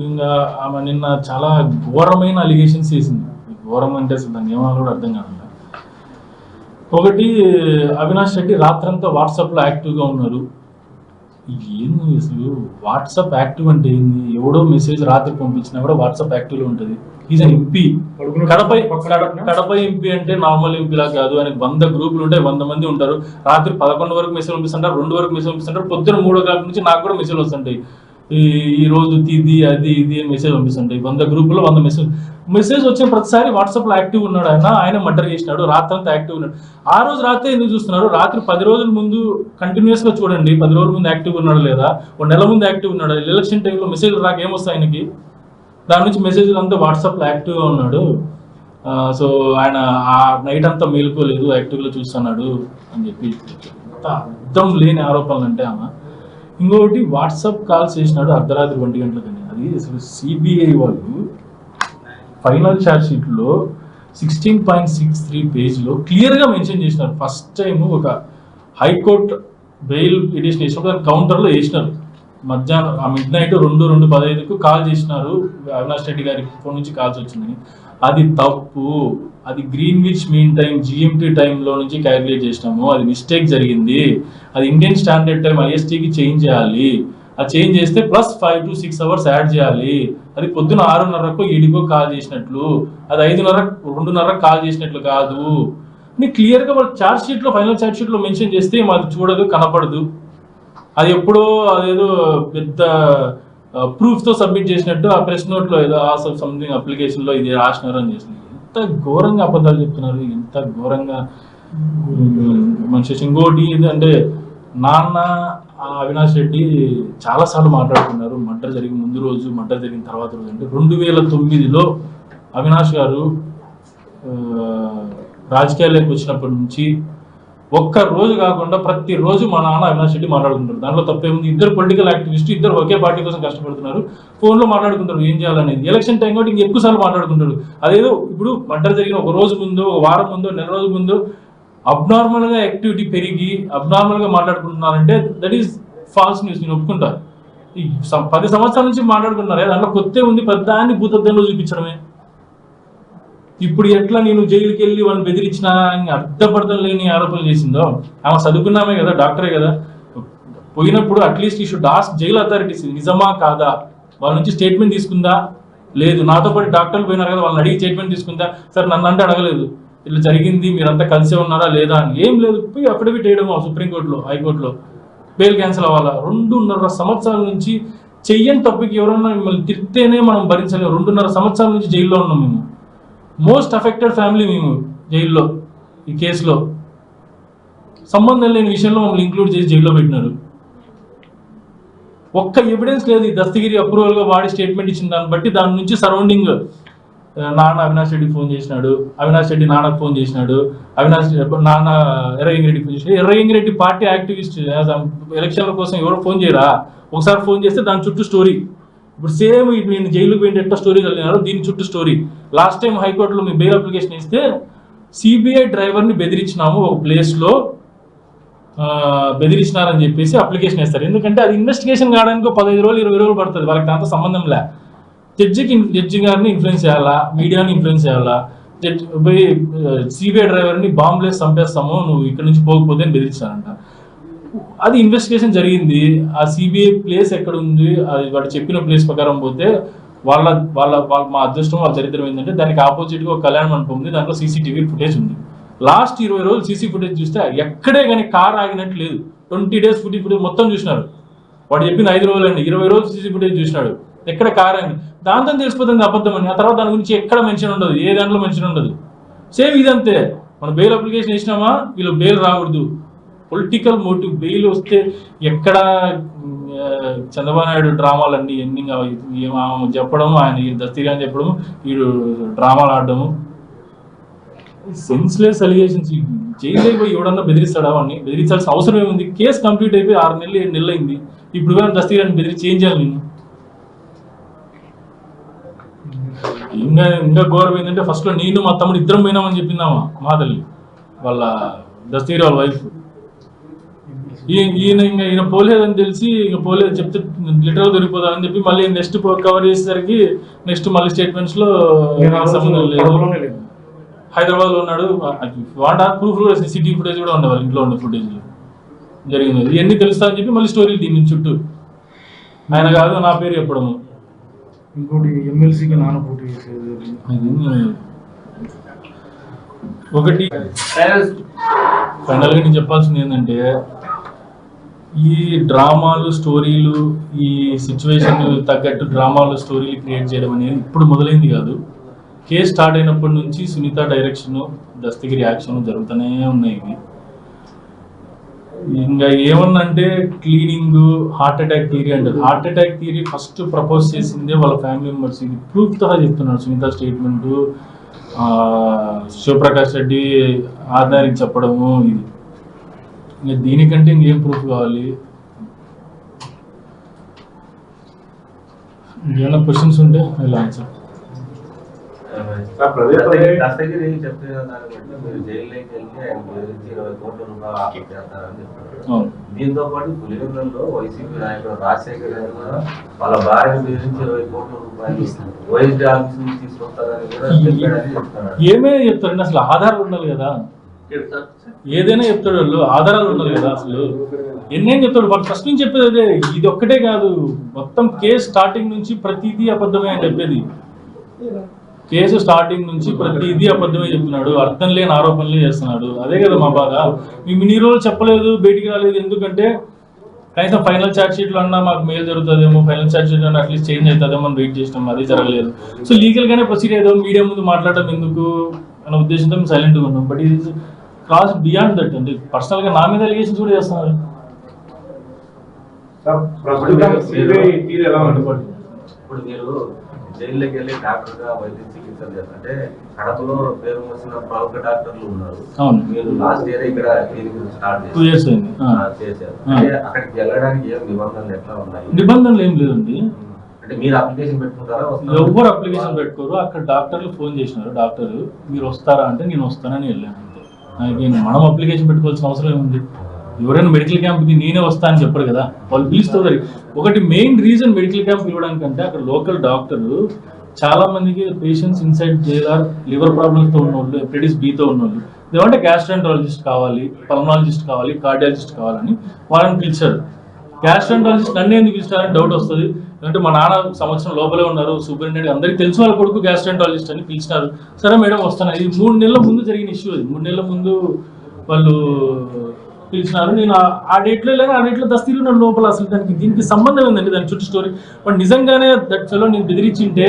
ఇంకా ఆమె నిన్న చాలా ఘోరమైన అలిగేషన్స్ చేసింది. ఘోరం అంటే అసలు దాన్ని ఏమన్నా కూడా అర్థం కాదు. ఒకటి, అవినాష్ రెడ్డి రాత్రంతా వాట్సాప్లో యాక్టివ్గా ఉన్నారు. ఏంది అసలు వాట్సాప్ యాక్టివ్ అంటే ఏంది? ఎవడో మెసేజ్ రాత్రి పంపించినా కూడా వాట్సాప్ యాక్టివ్లో ఉంటుంది. Is an MP, Kadapa MP అంటే నార్మల్ ఎంపీలా కాదు. ఆయనకు 100 గ్రూపులు ఉంటాయి, 100 మంది ఉంటారు. రాత్రి 11 వరకు మెసేజ్ పంపిస్తుంటారు, 2 వరకు మెసేజ్ పంపిస్తుంటారు, పొద్దున 3 గంటల నుంచి నాకు కూడా మెసేజ్ వస్తుంటాయి. ఈ రోజు ఇది అది ఇది అని మెసేజ్ పంపిస్తుంటాయి. 100 గ్రూపుల్లో 100 మెసేజ్ వచ్చిన ప్రతిసారి వాట్సాప్లో యాక్టివ్ ఉన్నాడు. ఆయన మర్డర్ చేసినాడు, రాత్రంతా యాక్టివ్ ఉన్నాడు. ఆ రోజు రాత్రి ఎందుకు చూస్తున్నారు? రాత్రి 10 రోజుల ముందు కంటిన్యూస్గా చూడండి, 10 రోజుల ముందు యాక్టివ్ ఉన్నాడు లేదా, 1 నెల ముందు యాక్టివ్ ఉన్నాడు. ఎలక్షన్ టైంలో మెసేజ్ రాక ఏమొస్తాయి ఆయనకి? దాని నుంచి మెసేజ్ అంతా వాట్సాప్లో యాక్టివ్గా ఉన్నాడు. సో ఆయన ఆ నైట్ అంతా మేలుకోలేదు, యాక్టివ్లో చూస్తున్నాడు అని చెప్పి అర్థం లేని ఆరోపణలు అంటే ఆమె. ఇంకొకటి, వాట్సాప్ కాల్స్ చేసినాడు అర్ధరాత్రి 1 గంటలకని. అది అసలు సిబిఐ వాళ్ళు ఫైనల్ ఛార్జ్ షీట్లో 16.63 పేజ్లో క్లియర్గా మెన్షన్ చేసినారు. ఫస్ట్ టైం ఒక హైకోర్టు బెయిల్ పిటిషన్ వేసినప్పుడు దాని కౌంటర్లో వేసినారు. మధ్యాహ్నం ఆ మిడ్ నైట్ 2:15కు కాల్ చేసినారు, అవినాష్ రెడ్డి గారి ఫోన్ నుంచి కాల్స్ వచ్చిందని. అది తప్పు, అది గ్రీన్విచ్ మీన్ టైం జిఎంటీ టైంలో నుంచి క్యాలిక్యులేట్ చేసినాము, అది మిస్టేక్ జరిగింది, అది ఇండియన్ స్టాండర్డ్ టైం ఐఎస్టీకి చేంజ్ చేయాలి, అది చేంజ్ చేస్తే ప్లస్ 5 to 6 hours యాడ్ చేయాలి, అది పొద్దున 6:30కో 7కో కాల్ చేసినట్లు, అది 2:30 కాల్ చేసినట్లు కాదు అని క్లియర్గా వాళ్ళు ఛార్జ్ షీట్లో ఫైనల్ ఛార్జ్ షీట్లో మెన్షన్ చేస్తే మాది చూడదు, కనపడదు. అది ఎప్పుడో అదేదో పెద్ద ప్రూఫ్తో సబ్మిట్ చేసినట్టు ఆ ప్రెస్ నోట్లో ఏదో సంథింగ్ అప్లికేషన్లో ఇది రాసినారు అని చేసింది. ఎంత ఘోరంగా అబద్ధాలు చెప్తున్నారు, ఎంత ఘోరంగా మనిషి. ఇంకోటి ఏంటంటే, నాన్న అవినాష్ రెడ్డి చాలాసార్లు మాట్లాడుతున్నారు మర్డర్ జరిగిన ముందు రోజు, మర్డర్ జరిగిన తర్వాత రోజు. అంటే 2009లో అవినాష్ గారు రాజకీయాల్లోకి వచ్చినప్పటి నుంచి ఒక్క రోజు కాకుండా ప్రతిరోజు మా నాన్న అవినాష్ రెడ్డి మాట్లాడుకుంటారు. దాంట్లో తప్పేముంది? ఇద్దరు పొలిటికల్ యాక్టివిస్ట్, ఇద్దరు ఒకే పార్టీ కోసం కష్టపడుతున్నారు, ఫోన్లో మాట్లాడుకుంటారు ఏం చేయాలనేది. ఎలక్షన్ టైం కాబట్టి ఇంక ఎక్కువ సార్లు మాట్లాడుకుంటారు. అదేదో ఇప్పుడు మర్డర్ జరిగిన ఒక రోజు ముందు, ఒక వారం ముందు, నెల రోజుల ముందు అబ్నార్మల్గా యాక్టివిటీ పెరిగి అబ్నార్మల్గా మాట్లాడుకుంటున్నారంటే దట్ ఈస్ ఫాల్స్ న్యూస్. నేను ఒప్పుకుంటాను. ఈ 10 సంవత్సరాల నుంచి మాట్లాడుకుంటున్నారే, దాంట్లో కొత్త ఉంది, పెద్దాన్ని భూతద్దంలో చూపించడమే. ఇప్పుడు ఎట్లా నేను జైలుకి వెళ్ళి వాళ్ళని బెదిరించినా అర్థపర్థం లేని ఆరోపణలు చేసిందో. ఆమె చదువుకున్నామే కదా, డాక్టరే కదా. పోయినప్పుడు అట్లీస్ట్ ఈ షుడ్ ఆస్క్ జైలు అథారిటీస్, నిజమా కాదా, వాళ్ళ నుంచి స్టేట్మెంట్ తీసుకుందా లేదు. నాతో పాటు డాక్టర్లు పోయినారు కదా, వాళ్ళని అడిగి స్టేట్మెంట్ తీసుకుందా? సార్ నన్ను అంటే అడగలేదు, ఇట్లా జరిగింది మీరంతా కలిసే ఉన్నారా లేదా అని. ఏం లేదు, పోయి అఫిడవిట్ వేయడమో సుప్రీంకోర్టులో, హైకోర్టులో, బెయిల్ క్యాన్సిల్ అవ్వాలా. 2.5 సంవత్సరాల నుంచి చెయ్యని తప్పుకి ఎవరన్నా మిమ్మల్ని తిరిగితేనే మనం భరించలేము. 2.5 సంవత్సరాల నుంచి జైల్లో ఉన్నాం మేము. మోస్ట్ అఫెక్టెడ్ ఫ్యామిలీ మేము జైల్లో. ఈ కేసులో సంబంధం లేని విషయంలో మమ్మల్ని ఇంక్లూడ్ చేసి జైల్లో పెట్టినారు. ఒక్క ఎవిడెన్స్ లేదు. ఈ దస్తగిరి అప్రూవల్గా వాడి స్టేట్మెంట్ ఇచ్చిన దాన్ని బట్టి దాని నుంచి సరౌండింగ్ నాన్న అవినాష్ రెడ్డి ఫోన్ చేసినాడు, అవినాష్ రెడ్డి నాన్నకు ఫోన్ చేసినాడు, అవినాష్ నాన్న ఎర్రయ్యంగిరెడ్డి ఫోన్ చేసినాడు. ఎర్రయ్యంగిరెడ్డి పార్టీ యాక్టివిస్ట్, ఎలక్షన్ల కోసం ఎవరో ఫోన్ చేయరా? ఒకసారి ఫోన్ చేస్తే దాని చుట్టూ స్టోరీ. ఇప్పుడు సేమ్ నేను జైలుకి పోయిన ఎట్లా స్టోరీ చదివినారు, దీని చుట్టూ స్టోరీ. లాస్ట్ టైం హైకోర్టులో మీ బెయిల్ అప్లికేషన్ ఇస్తే సిబిఐ డ్రైవర్ని బెదిరించినాము ఒక ప్లేస్లో, బెదిరించినారని చెప్పేసి అప్లికేషన్ వేస్తారు. ఎందుకంటే అది ఇన్వెస్టిగేషన్ కావడానికి 15 రోజులు 20 రోజులు పడుతుంది. వాళ్ళకి దాంతో సంబంధం లే. జడ్జి గారిని ఇన్ఫ్లుయెన్స్ చేయాలా, మీడియాని ఇన్ఫ్లుయెన్స్ చేయాలా, పోయి సిబిఐ డ్రైవర్ని బాంబులేసి చంపేస్తాము నువ్వు ఇక్కడ నుంచి పోకపోతే అని బెదిరించారంట. అది ఇన్వెస్టిగేషన్ జరిగింది. ఆ సిబిఐ ప్లేస్ ఎక్కడ ఉంది, అది వాడు చెప్పిన ప్లేస్ ప్రకారం పోతే వాళ్ళ వాళ్ళ వాళ్ళ మా అదృష్టం వాళ్ళ చరిత్ర ఏంటంటే దానికి ఆపోజిట్గా ఒక కళ్యాణ మండపం ఉంది, దాంట్లో సీసీటీవీ ఫుటేజ్ ఉంది. లాస్ట్ 20 రోజులు సీసీ ఫుటేజ్ చూస్తే ఎక్కడే కానీ కార్ ఆగినట్టు లేదు. 20 days ఫుటేజ్ మొత్తం చూసినారు. వాడు చెప్పిన 5 రోజులు అండి, 20 రోజులు సీసీ ఫుటేజ్ చూసినాడు, ఎక్కడ కార్ అని. దాంతో తెలిసిపోతుంది అబద్ధం అని. ఆ తర్వాత దాని గురించి ఎక్కడ మెన్షన్ ఉండదు, ఏ దాంట్లో మెన్షన్ ఉండదు. సేమ్ ఇదంతే, మనం బెయిల్ అప్లికేషన్ ఇచ్చినామా వీళ్ళు బెయిల్ రాకూడదు, పొలిటికల్ మోటివ్. బెయిల్ వస్తే ఎక్కడ చంద్రబాబు నాయుడు డ్రామాలన్నీ ఎండింగ్ చెప్పడం, ఆయన దస్తీగా చెప్పడం, వీడు డ్రామాలు ఆడడము, సెన్స్లెస్ అలిగేషన్స్. జైలు పోయి ఎవడన్నా బెదిరిస్తాడా? వాడిని బెదిరించాల్సిన అవసరం ఏముంది? కేసు కంప్లీట్ అయిపోయి 6 నెలలు 7 నెలలు అయింది. ఇప్పుడు కానీ దస్తీరాన్ని బెదిరించి ఏం చేయాలి నేను? ఇంకా ఘోరం ఏంటంటే ఫస్ట్ లో నేను మా తమ్ముడు ఇద్దరం పోయినామని చెప్పిందామా మా తల్లి, వాళ్ళ దస్తీర్ వాళ్ళ వైఫ్. ఈయన పోలేదని తెలిసి ఇంకా పోలేదు చెప్తే లిటరల్ దొరికిపోతానని చెప్పి మళ్ళీ నెక్స్ట్ కవర్ చేసేసరికి నెక్స్ట్ మళ్ళీ స్టేట్మెంట్స్ లో సంబంధం లేదు, హైదరాబాద్ లో ఉన్నాడు. వాట ప్రూఫ్ కూడా సిటీ ఫుటేజ్ కూడా ఉండేవాళ్ళు, ఇంట్లో ఉండే ఫుటేజ్ జరిగింది. ఇవన్నీ తెలుస్తా అని చెప్పి మళ్ళీ స్టోరీలు దీని చుట్టూ ఆయన కాదు నా పేరు చెప్పడము. ఇంకోటి ఎమ్మెల్సీకి నాన్న పోటీ చేసేది. ఒకటి ఫైనల్ గా నేను చెప్పాల్సింది ఏంటంటే, ఈ డ్రామాలు స్టోరీలు, ఈ సిచ్యువేషన్ తగ్గట్టు డ్రామాలు స్టోరీలు క్రియేట్ చేయడం అనేది ఇప్పుడు మొదలైంది కాదు. కేసు స్టార్ట్ అయినప్పటి నుంచి సునీత డైరెక్షన్, దస్తగిరి యాక్షన్ జరుగుతూనే ఉన్నాయి. ఇవి ఇంకా ఏమన్నంటే క్లీనింగ్, హార్ట్ అటాక్ థియరీ అంటారు. Heart attack theory first propose చేసిందే వాళ్ళ ఫ్యామిలీ మెంబర్స్. ఇది ప్రూఫ్తో చెప్తున్నాడు. సునీత స్టేట్మెంట్, శివప్రకాష్ రెడ్డి ఆధారికి చెప్పడము. ఇది ఇంకా దీనికంటే ఇంకేం ప్రూఫ్ కావాలి? ఏమైనా క్వశ్చన్స్ ఉంటే ఇలా ఆన్సర్. దస్తగిరి చెప్పిన దాన్ని బట్టి మీరు జైల్లోకి వెళ్ళి ఆయన గురించి 20 కోట్ల రూపాయలు ఆఫర్ చేస్తారని చెప్పారు. దీంతో పాటు పులివెందులలో వైసీపీ నాయకుడు రాజశేఖర్ గారు కూడా వాళ్ళ భార్య గురించి 20 కోట్ల రూపాయలు వైఎస్డీ ఆఫీస్ నుంచి తీసుకొస్తారని కూడా చెప్పాడని చెప్తున్నారు. ఏమైనా చెప్తారండి, అసలు ఆధారాలు ఉండాలి కదా. ఏదైనా చెప్తాడు, వాళ్ళు ఆధారాలు ఉండాలి కదా. అసలు ఎన్నేం చెప్తాడు వాళ్ళు ఫస్ట్ నుంచి చెప్పేది అదే. ఇది ఒక్కటే కాదు, మొత్తం కేసు స్టార్టింగ్ నుంచి ప్రతిదీ అబద్ధమే అని చెప్పేది. కేసు స్టార్టింగ్ నుంచి ప్రతిదీ అబద్ధమే చెప్తున్నాడు, అర్థం లేని ఆరోపణలే చేస్తున్నాడు. అదే కదా మా బాధ. మేము ఇన్ని రోజులు చెప్పలేదు, బయటికి రాలేదు. ఎందుకంటే కనీసం ఫైనల్ ఛార్జ్ షీట్లు అన్నా మాకు మేలు జరుగుతుందేమో, ఫైనల్ ఛార్జ్ షీట్ అన్నా అట్లీస్ట్ చేంజ్ అవుతుందేమో అని వెయిట్ చేసినాం. అది జరగలేదు. సో లీగల్ గానే ప్రొసీడ్ అయ్యేదో, మీడియా ముందు మాట్లాడడం ఎందుకు అనే ఉద్దేశంతో మేము సైలెంట్గా ఉన్నాం. బట్ ఇది క్రాస్ బియాండ్ దట్ అండి. పర్సనల్ గా నా మీద అలిగేషన్స్ కూడా చేస్తున్నారు. ఇప్పుడు మీరు జైల్లోకి వెళ్ళి డాక్టర్ గా వైద్య చికిత్సలు చేస్తుంటే కడపలో పేరు మోసిన ప్రముఖ డాక్టర్లు ఉన్నారు. మీరు లాస్ట్ ఇయర్ ఇక్కడ స్టార్ట్ చేశారు. అక్కడికి వెళ్ళడానికి ఏం నిబంధనలు ఎట్లా ఉన్నాయి? నిబంధనలు ఏం లేదండి. అంటే మీరు అప్లికేషన్ పెట్టుకుంటారా? ఎవరు అప్లికేషన్ పెట్టుకోరు. అక్కడ డాక్టర్లు ఫోన్ చేసినారు, డాక్టర్ మీరు వస్తారా అంటే నేను వస్తానని వెళ్ళాను అంతే. మనం అప్లికేషన్ పెట్టుకోవాల్సిన అవసరం ఏముంది? ఎవరైనా మెడికల్ క్యాంప్కి నేనే వస్తా అని చెప్పరు కదా, వాళ్ళు పిలుస్తారు. ఒకటి మెయిన్ రీజన్ మెడికల్ క్యాంప్ పిలవడానికంటే అక్కడ లోకల్ డాక్టర్ చాలా మందికి పేషెంట్స్ ఇన్సైడ్ జైలార్ లివర్ ప్రాబ్లమ్స్తో ఉన్నోళ్ళు, హెపటైటిస్ బితో ఉన్నోళ్ళు, ఏమంటే గ్యాస్ట్రాంట్రాలజిస్ట్ కావాలి, పల్మనాలజిస్ట్ కావాలి, కార్డియాలజిస్ట్ కావాలని వాళ్ళని పిలిచారు. గ్యాస్ట్రాంట్రాలజిస్ట్ నన్ను ఎందుకు పిలిచారని డౌట్ వస్తుంది. ఎందుకంటే మా నాన్న సంవత్సరం లోపలే ఉన్నారు, సూపరింటెండెంట్ అందరికీ తెలిసిన వాళ్ళ కొడుకు గ్యాస్ట్రాంట్రాలజిస్ట్ అని పిలిచినారు. సరే మేడం వస్తాను. ఇది 3 నెలల ముందు జరిగిన ఇష్యూ. అది 3 నెలల ముందు వాళ్ళు పిలిచినారు. నేను ఆ డేట్లో లేదా ఆ డేట్లో దస్తీరు ఉన్న లోపల అసలు దీనికి సంబంధం ఉందండి, దాని చుట్టూ స్టోరీ. బట్ నిజంగానే దట్ ఫెలో నేను బెదిరించింటే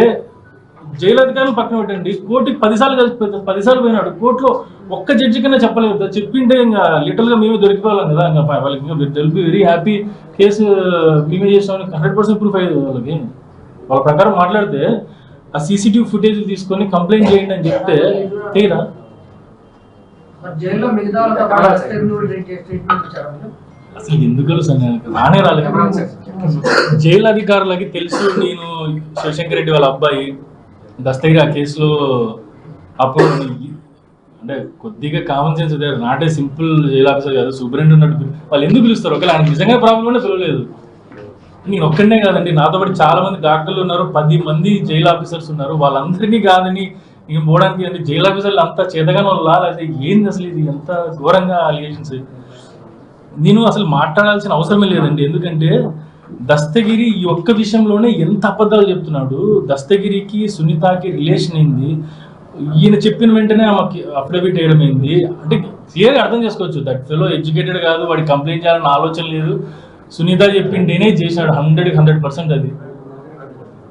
జైలు అధికారులు పక్కన పెట్టండి, కోర్టుకి 10 సార్లు పోయినాడు. కోర్టులో ఒక్క జడ్జి కన్నా చెప్పలేదు. చెప్పింటే ఇంకా లిటరల్ గా మేమే దొరికిపోవాలం కదా. ఇంకా వాళ్ళకి will be very happy, case మేమే చేసామని 100% ప్రూఫ్ అయ్యేది వాళ్ళకి. వాళ్ళ ప్రకారం మాట్లాడితే ఆ సీసీటీవీ ఫుటేజ్ తీసుకొని కంప్లైంట్ చేయండి అని చెప్తే తీరా అసలు ఎందుకు రానే రాలేదు. జైలు అధికారులకి తెలుసు నేను శివశంకర్ రెడ్డి వాళ్ళ అబ్బాయి దస్తగిరి ఆ కేసులో. అప్పుడు అంటే కొద్దిగా common sense not a simple jail officer కాదు, సూపరింటెండెంట్ ఉన్నట్టు వాళ్ళు ఎందుకు పిలుస్తారు? ఒకవేళ ఆయనకు నిజంగా ప్రాబ్లం ఉంటే పిలవలేదు. నేను ఒక్కడనే కాదండి, నాతో పాటు చాలా మంది డాక్టర్లు ఉన్నారు, 10 మంది జైలు ఆఫీసర్స్ ఉన్నారు. వాళ్ళందరినీ కాదని ఇంక పోవడానికి అంటే జైలు ఆఫీసర్లు అంతా చేతగానే వాళ్ళు అయితే ఏంది అసలు ఇది ఎంత ఘోరంగా అలిగేషన్స్. నేను అసలు మాట్లాడాల్సిన అవసరమే లేదండి. ఎందుకంటే దస్తగిరి ఈ ఒక్క విషయంలోనే ఎంత అబద్ధాలు చెప్తున్నాడు. దస్తగిరికి సునీతకి రిలేషన్ ఏంది, ఈయన చెప్పిన వెంటనే ఆమెకి అఫిడవిట్ వేయడం ఏంది అంటే క్లియర్గా అర్థం చేసుకోవచ్చు. దట్ ఫెలో ఎడ్యుకేటెడ్ కాదు, వాడికి కంప్లైంట్ చేయాలన్న ఆలోచన లేదు. సునీత చెప్పిండేనే చేసినాడు 100% అది.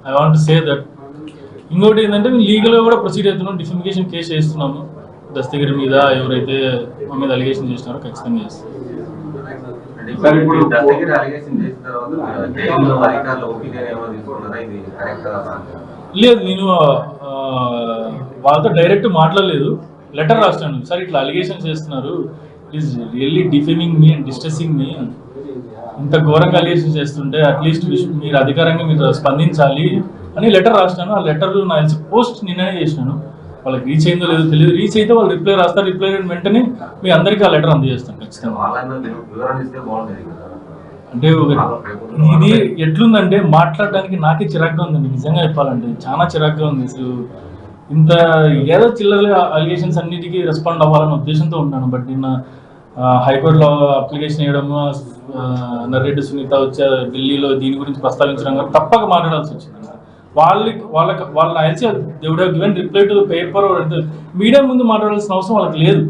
I want to say that. ఇంకోటి ఏంటంటే మేము లీగల్గా కూడా ప్రొసీడ్ అవుతున్నాం, డిఫిమికేషన్ కేసు చేస్తున్నాము దస్తగిరి మీద. ఎవరైతే మా మీద అలిగేషన్ చేసినారో ఖచ్చితంగా చేస్తాం. ఇప్పుడు దస్తగిరి అలిగేషన్ చేసిన తర్వాత జైల్లో అధికారుల ఒపీనియన్ ఏమో తీసుకున్నారా, ఇది కరెక్ట్? లేదు, నేను వాళ్ళతో డైరెక్ట్ మాట్లాడలేదు, లెటర్ రాసినాను. సార్ ఇట్లా అలిగేషన్స్ చేస్తున్నారు, is really defaming me and డిస్ట్రెసింగ్ మీ, ఇంత ఘోరంగా అలిగేషన్ చేస్తుంటే అట్లీస్ట్ మీరు అధికారంగా మీరు స్పందించాలి అని లెటర్ రాసినాను. ఆ లెటర్ నాకు తెలిసి పోస్ట్ నిన్ననే చేసినాను. వాళ్ళకి రీచ్ అయిందో లేదో తెలియదు. రీచ్ అయితే వాళ్ళు రిప్లై రాస్తారు, రిప్లై వెంటనే మీ అందరికీ ఆ లెటర్ అందజేస్తాను ఖచ్చితంగా. అంటే ఇది ఎట్లుందంటే మాట్లాడడానికి నాకే చిరాగ్గా ఉందండి, నిజంగా చెప్పాలంటే చాలా చిరాగ్గా ఉంది. అసలు ఇంత ఏదో చిల్లర అలిగేషన్స్ అన్నిటికీ రెస్పాండ్ అవ్వాలన్న ఉద్దేశంతో ఉన్నాను. బట్ నిన్న హైకోర్టులో అప్లికేషన్ వేయడము, నర్రెడ్డి సునీత వచ్చే ఢిల్లీలో దీని గురించి ప్రస్తావించడం కానీ తప్పక మాట్లాడాల్సి వచ్చింది. వాళ్ళని ఐల్సి they would have given reply to the paper. Media ముందు మాట్లాడాల్సిన అవసరం వాళ్ళకి లేదు.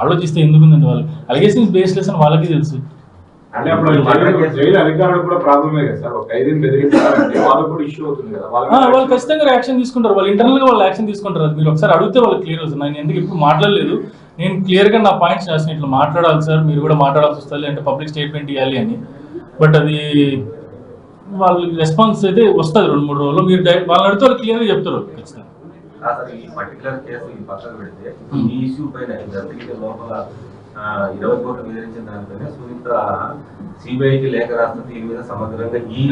ఆలోచిస్తే ఎందుకుందండి, వాళ్ళు అలిగేషన్స్ బేస్లెస్ అని వాళ్ళకి తెలుసు. అంటే అప్పుడు జైలు అధికారులు కూడా ప్రాబ్లమే కదా సార్, ఒక ఖైదీని బెదిరించాలంటే వాళ్ళకు కూడా ఇష్యూ అవుతుంది కదా. వాళ్ళు ఖచ్చితంగా యాక్షన్ తీసుకుంటారు, వాళ్ళు ఇంటర్నల్ గా వాళ్ళు యాక్షన్ తీసుకుంటారు. అది మీరు ఒకసారి అడిగితే వాళ్ళకి క్లియర్ అవుతుంది. నేను ఎందుకు ఇప్పుడు మాట్లాడలేదు, నేను క్లియర్ గా నా పాయింట్స్ రాసిన ఇట్లా మాట్లాడాలి సార్, మీరు కూడా మాట్లాడాల్సి వస్తుంది అంటే పబ్లిక్ స్టేట్మెంట్ ఇవ్వాలి అని. బట్ అది వాళ్ళకి రెస్పాన్స్ అయితే వస్తుంది 2-3 రోజుల్లో. మీరు వాళ్ళని అడిగితే వాళ్ళు క్లియర్ గా చెప్తారు ఖచ్చితంగా. ఈ పర్టికులర్ కేసు ఈ పక్కన పెడితే ఈ ఇష్యూ పైన దస్తగిరి లోపల 20 కోట్లు బెదిరించిన దానిపైన సునీత సిబిఐకి లేఖ రాస్తే దీని మీద సమగ్రంగా ఈ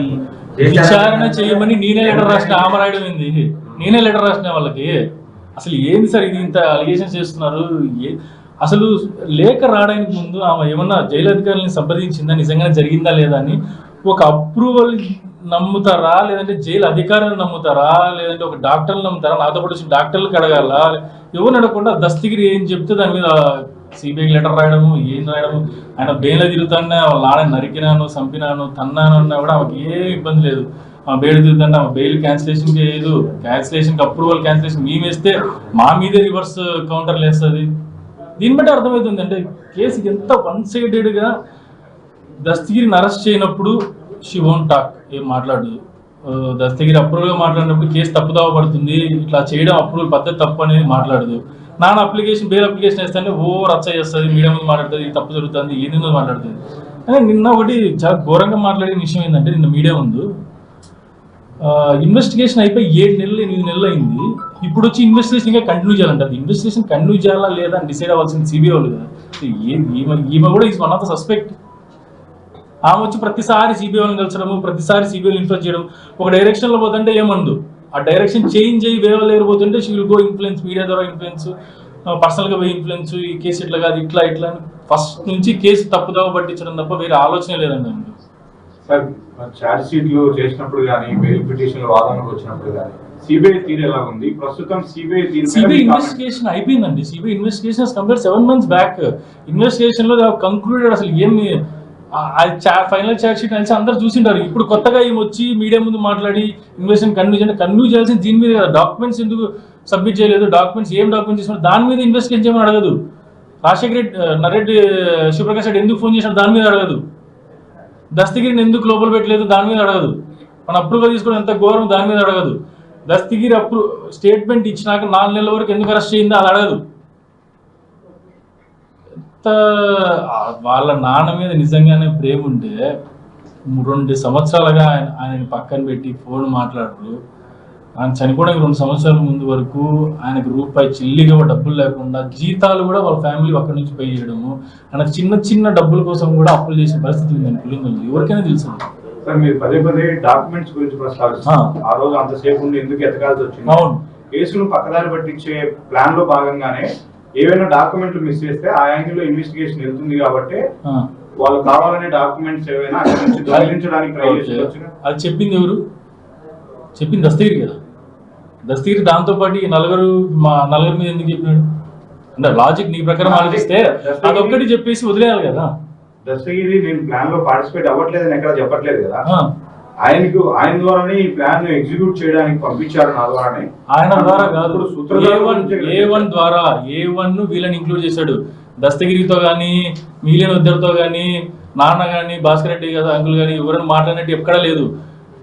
విచారణ చేయమని నేనే లెటర్ రాసిన. ఆమె రాయడం ఏంది, నేనే లెటర్ రాసిన వాళ్ళకి. అసలు ఏంది సార్ ఇది, ఇంత అలిగేషన్ చేస్తున్నారు. అసలు లేఖ రావడానికి ముందు ఆమె ఏమన్నా జైలు అధికారులను సంప్రదించిందా, నిజంగానే జరిగిందా లేదా అని ఒక అప్రూవల్ నమ్ముతారా, లేదంటే జైలు అధికారులను నమ్ముతారా, లేదంటే ఒక డాక్టర్లు నమ్ముతారా? నాతో పాటు వచ్చి డాక్టర్లు అడగాల, ఎవరు అడగకుండా దస్తగిరి ఏం చెప్తే దాని మీద సిబిఐకి లెటర్ రాయడము, ఏం రాయడము. ఆయన బెయిల్ తిరుగుతానే వాళ్ళ నాన్న నరికినాను, చంపినాను, తన్నాను అన్నా కూడా ఆమెకి ఏ ఇబ్బంది లేదు. ఆమె బెయిల్ తిరుగుతుంటే ఆమె బెయిల్ క్యాన్సిలేషన్ చేయదు, క్యాన్సిలేషన్కి అప్రూవల్ క్యాన్సిలేషన్ మేము వేస్తే మా మీదే రివర్స్ కౌంటర్లు వేస్తుంది. దీన్ని బట్టి అర్థమవుతుంది అంటే కేసు ఎంత 1-sidedగా. దస్తగిరిని అరెస్ట్ చేయనప్పుడు షీ వోంట్ టాక్, ఏం మాట్లాడదు. దస్తగిరి అప్రూవల్గా మాట్లాడినప్పుడు కేసు తప్పుదావ పడుతుంది, ఇట్లా చేయడం అప్రూవల్ పద్ధతి తప్పు అనేది మాట్లాడదు. నాన్న అప్లికేషన్ బెయిల్ అప్లికేషన్ వేస్తే రచ్చ చేస్తుంది, మీడియా ముందు మాట్లాడుతుంది, ఇది తప్పు జరుగుతుంది, ఏది ముందు మాట్లాడుతుంది. కానీ నిన్న ఒకటి చాలా ఘోరంగా మాట్లాడిన విషయం ఏంటంటే, నిన్న మీడియా ముందు ఇన్వెస్టిగేషన్ అయిపోయి 7 నెలలు 8 నెలలు అయింది. ఇప్పుడు వచ్చి ఇన్వెస్టిగేషన్ ఇంకా కంటిన్యూ చేయాలంటే అది ఇన్వెస్టిగేషన్ కంటిన్యూ చేయాలా లేదా అని డిసైడ్ అవ్వాల్సింది సిబిఐ వాళ్ళు కదా. ఈమె కూడా is one of the suspect. ఆమె వచ్చి ప్రతిసారి సిబిఐ వాళ్ళని కలిసడము, ప్రతిసారి సిబిఐ ఇన్ఫ్లుయెన్స్ చేయడం. ఒక డైరెక్షన్లో పోతుంటే ఏమందు, ఆ డైరెక్షన్ చేంజ్ అయ్యి వేరే వాళ్ళు పోతుంటే she will go influence, media ద్వారా ఇన్ఫ్లుయెన్స్, పర్సనల్గా పోయి ఇన్ఫ్లుయెన్స్, ఈ కేసు ఇట్లా కాదు ఇట్లా ఇట్లా అని ఫస్ట్ నుంచి కేసు తప్పుదావ పట్టించడం తప్ప వేరే ఆలోచన లేదండి. సార్ ఛార్జ్ షీట్లు చేసినప్పుడు కానీ, బెయిల్ పిటిషన్లు వాదనకు వచ్చినప్పుడు కానీ సిబిఐ తీరు ఎలా ఉంది ప్రస్తుతం? సిబిఐ ఇన్వెస్టిగేషన్ అయిపోయిందండి. CBI investigation complete 7 months back. Investigation లో కంక్లూడెడ్. అసలు ఏమి ఫైనల్ ఛార్జ్ షీట్ అనేసి అందరు చూసింటారు. ఇప్పుడు కొత్తగా ఏమి వచ్చి మీడియా ముందు మాట్లాడి ఇన్వెస్టిగేషన్ కన్యూ చేయాల్సిన దీని మీద కదా. డాక్యుమెంట్స్ ఎందుకు సబ్మిట్ చేయలేదు, డాక్యుమెంట్స్ ఏం డాక్యుమెంట్స్ తీసుకున్నారు దాని మీద ఇన్వెస్టిగేషన్ చేయమని అడగదు. రాజశేఖర రెడ్డి, నర్రెడ్డి శివప్రకాష్ రెడ్డి ఎందుకు ఫోన్ చేసినాడు దాని మీద అడగదు. దస్తగిరిని ఎందుకు లోపల పెట్టలేదు దాని మీద అడగదు. మన అప్రూవల్ తీసుకోవడం ఎంత ఘోరం దాని మీద అడగదు. దస్తగిరి స్టేట్మెంట్ ఇచ్చినాక 4 నెలల వరకు ఎందుకు అరెస్ట్ చేయిందో అది అడగదు. వాళ్ళ నాన్న మీద నిజంగానే ప్రేమ ఉంటే 2 సంవత్సరాలుగా ఆయన పక్కన పెట్టి ఫోన్ మాట్లాడరు. ఆయన చనిపోవడానికి 2 సంవత్సరాల ముందు వరకు ఆయనకు రూపాయి చిల్లిగా డబ్బులు లేకుండా జీతాలు కూడా వాళ్ళ ఫ్యామిలీ అక్కడి నుంచి పే చేయడము, ఆయనకు చిన్న చిన్న డబ్బుల కోసం కూడా అప్పులు చేసిన పరిస్థితి ఉందని పులిందులు ఎవరికైనా తెలుసు. సార్ మీరు పదే డాక్యుమెంట్స్ గురించి ప్రస్తావిస్తారు. ఆ రోజు అంతసేపు ఉండి ఎందుకు ఎతకాల్సి వచ్చింది? అవును, కేసును పక్కదారి పట్టించే ప్లాన్ లో భాగంగానే ఏవైనా డాక్యుమెంట్లు మిస్ చేస్తే ఆ యాంగిల్ లో ఇన్వెస్టిగేషన్ వెళ్తుంది కాబట్టి వాళ్ళు కావాలనే డాక్యుమెంట్స్ ఏవైనా అక్కడి నుంచి దొంగిలించడానికి ట్రై చేసి. అది చెప్పింది ఎవరు? చెప్పింది దస్తగిరి కదా. దస్తగిరి దాంతో పాటు ఈ మా నలుగురు మీద ఎందుకు చెప్పినాడు అంటే లాజిక్ నీ ప్రకారం ఆలోచిస్తే అదొక్కటి చెప్పేసి వదిలేయాలి కదా. దస్తగిరి నేను ప్లాన్ లో పార్టిసిపేట్ అవ్వట్లేదని ఎక్కడ చెప్పట్లేదు కదా. ఆ, ఆయన ద్వారానే ఈ ప్లాన్ ఎగ్జిక్యూట్ చేయడానికి పంపించారు నా ద్వారానే. ఆయన ద్వారా కాదు, ఇప్పుడు సూత్రధారుల A1 ద్వారా A1 వీళ్ళని ఇంక్లూడ్ చేశాడు. దస్తగిరితో కానీ మిగిలిన ఇద్దరితో కానీ నాన్న కానీ భాస్కర్ రెడ్డి కదా అంకుల్ కానీ ఎవరైనా మాట్లాడినట్టు ఎక్కడా లేదు.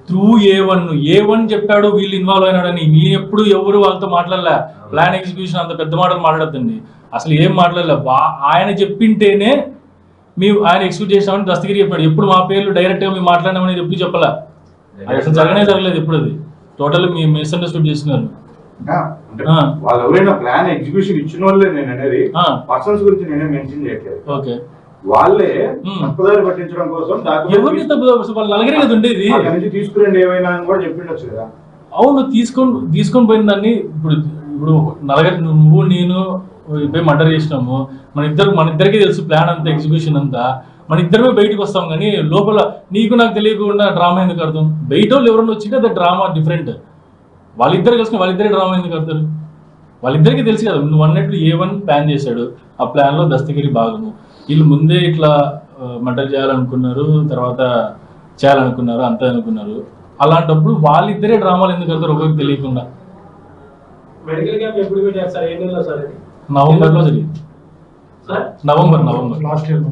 త్రూ A1 చెప్పాడు వీళ్ళు ఇన్వాల్వ్ అయినాడని. మీ ఎప్పుడు ఎవరు వాళ్ళతో మాట్లాడలే. ప్లాన్ ఎగ్జిక్యూషన్ అంత పెద్ద మాటలు మాట్లాడద్దండి, అసలు ఏం మాట్లాడలే. ఆయన చెప్పింటేనే ఆయన ఎక్స్క్యూట్ చేసామని దస్తగిరి చెప్పాడు. ఎప్పుడు మా పేర్లు డైరెక్ట్ గా మేము మాట్లాడినామనేది ఎప్పుడు చెప్పలే. అది అసలు జరగలేదు ఎప్పుడు. అది టోటల్ మీ మిస్అండర్స్టూడ్ చేస్తున్నారు. అంటే వాళ్ళు ఎవరైనా ప్లాన్ ఎగ్జిక్యూషన్ ఇచ్చిన వాళ్ళే నేను అనేది, పర్సన్స్ గురించి నేనే మెన్షన్ చేయట్లేదు. ఓకే, వాళ్ళే తప్పుదారి పట్టించడం కోసం ఎవరిని వాళ్ళు నలగరే కదా ఉండేది. తీసుకురండి ఏమైనా అని కూడా చెప్పిండొచ్చు కదా. అవును, తీసుకొని పోయిన దాన్ని ఇప్పుడు నలగరి నువ్వు నేను పోయి మర్డర్ చేసినాము. మన ఇద్దరికి తెలుసు ప్లాన్ అంతా, ఎగ్జిక్యూషన్ అంతా. మన ఇద్దరమే బయటకు వస్తాం కానీ లోపల నీకు నాకు తెలియకుండా డ్రామా ఎందుకు అర్థం? బయట వాళ్ళు ఎవరన్నా వచ్చింటే అది డ్రామా డిఫరెంట్. వాళ్ళిద్దరు కలిసి వాళ్ళిద్దరే డ్రామా ఎందుకు ఆడతారు? వాళ్ళిద్దరికి తెలుసు కదా. నువ్వు అన్నట్లు A1 ప్లాన్ చేశాడు, ఆ ప్లాన్ లో దస్తగిరి భాగము. వీళ్ళు ముందే ఇట్లా మర్డర్ చేయాలనుకున్నారు, తర్వాత చేయాలనుకున్నారు, అంతా అనుకున్నారు. అలాంటప్పుడు వాళ్ళిద్దరే డ్రామాలు ఎందుకు ఆడతారు ఒకరికి తెలియకుండా? మెడికల్ క్యాంప్ ఎప్పుడు పెట్టారు సార్? ఏ నెలలో సార్? నవంబర్లో జరిగింది. November last year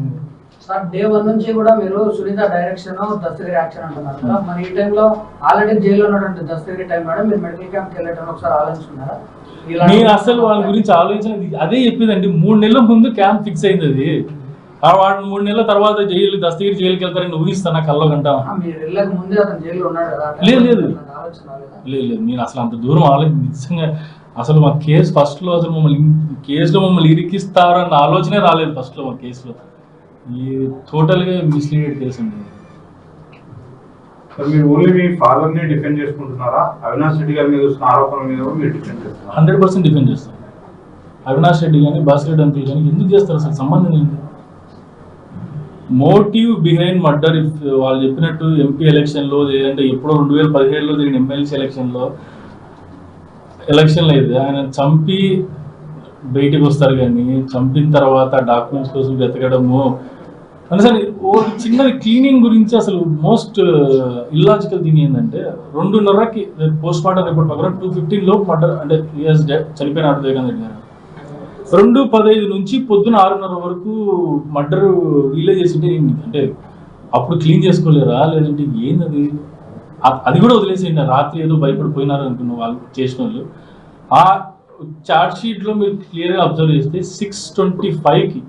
sir day 1 నుంచి కూడా మీరు సునీత డైరెక్షన్ దస్తగిరి యాక్షన్ అంటున్నారు కదా. మరి ఈ టైంలో ఆల్రెడీ జైల్లో ఉన్నటువంటి దస్తగిరి టైం మేడం మీరు మెడికల్ క్యాంప్కి వెళ్ళటం ఒకసారి ఆలోచించుకున్నారా? నేను అసలు వాళ్ళ గురించి ఆలోచించినది అదే చెప్పిందండి. 3 నెలల ముందు క్యాంప్ ఫిక్స్ అయింది. అది వాడు 3 నెలల తర్వాత దస్తగిరి జైలుకి వెళ్తారని ఊహిస్తాను కల్లో గంట. మీరు వెళ్ళక ముందే అతను జైల్లో ఉన్నాడు కదా. లేదు నేను అసలు అంత దూరం నిజంగా అసలు మా కేసు ఫస్ట్ లో అసలు మమ్మల్ని ఇరికిస్తారన్న ఆలోచనే రాలేదు ఫస్ట్ లో మా కేసులో. ఈ టోటల్ గా మిస్లీడెడ్ కేసు అండి. మీరు ఓన్లీ మీ ఫాదర్ ని డిఫెండ్ చేసుకుంటున్నారా? అవినాష్ రెడ్డి గారి మీద వస్తున్న ఆరోపణల మీద కూడా మీరు డిఫెండ్ చేస్తున్నారు? 100% డిఫెండ్ చేస్తాం. అవినాష్ రెడ్డి కానీ భాస్కర్ రెడ్డి అంకుల్ కానీ ఎందుకు చేస్తారు అసలు? సంబంధం ఏంటి? Motive behind murder. ఇఫ్ వాళ్ళు చెప్పినట్టు ఎంపీ ఎలక్షన్లో లేదంటే ఎప్పుడో 2017లో జరిగిన ఎమ్మెల్సీ ఎలక్షన్లో అయితే ఆయన చంపి బయటికి వస్తారు కానీ చంపిన తర్వాత డాక్యుమెంట్స్ కోసం వెతకడము అంటే సార్ ఓ చిన్నది క్లీనింగ్ గురించి అసలు మోస్ట్ ఇల్లాజికల్ థింగ్ ఏంటంటే 2:30కి పోస్ట్ మార్టం రిపోర్ట్ ప్రకారం 2:15 మర్డర్ అంటే చనిపోయిన వివేకానంద రెడ్డి గారు. 2:15 నుంచి పొద్దున 6:30 వరకు మర్డర్ రిలీజ్ చేసింటే అంటే అప్పుడు క్లీన్ చేసుకోలేరా లేదంటే ఏంది? అది కూడా వదిలేసేయండి. రాత్రి ఏదో భయపడిపోయినారు అనుకున్న వాళ్ళు చేసిన వాళ్ళు. ఆ చార్జ్ షీట్లో మీరు క్లియర్గా అబ్జర్వ్ చేస్తే 6:25కి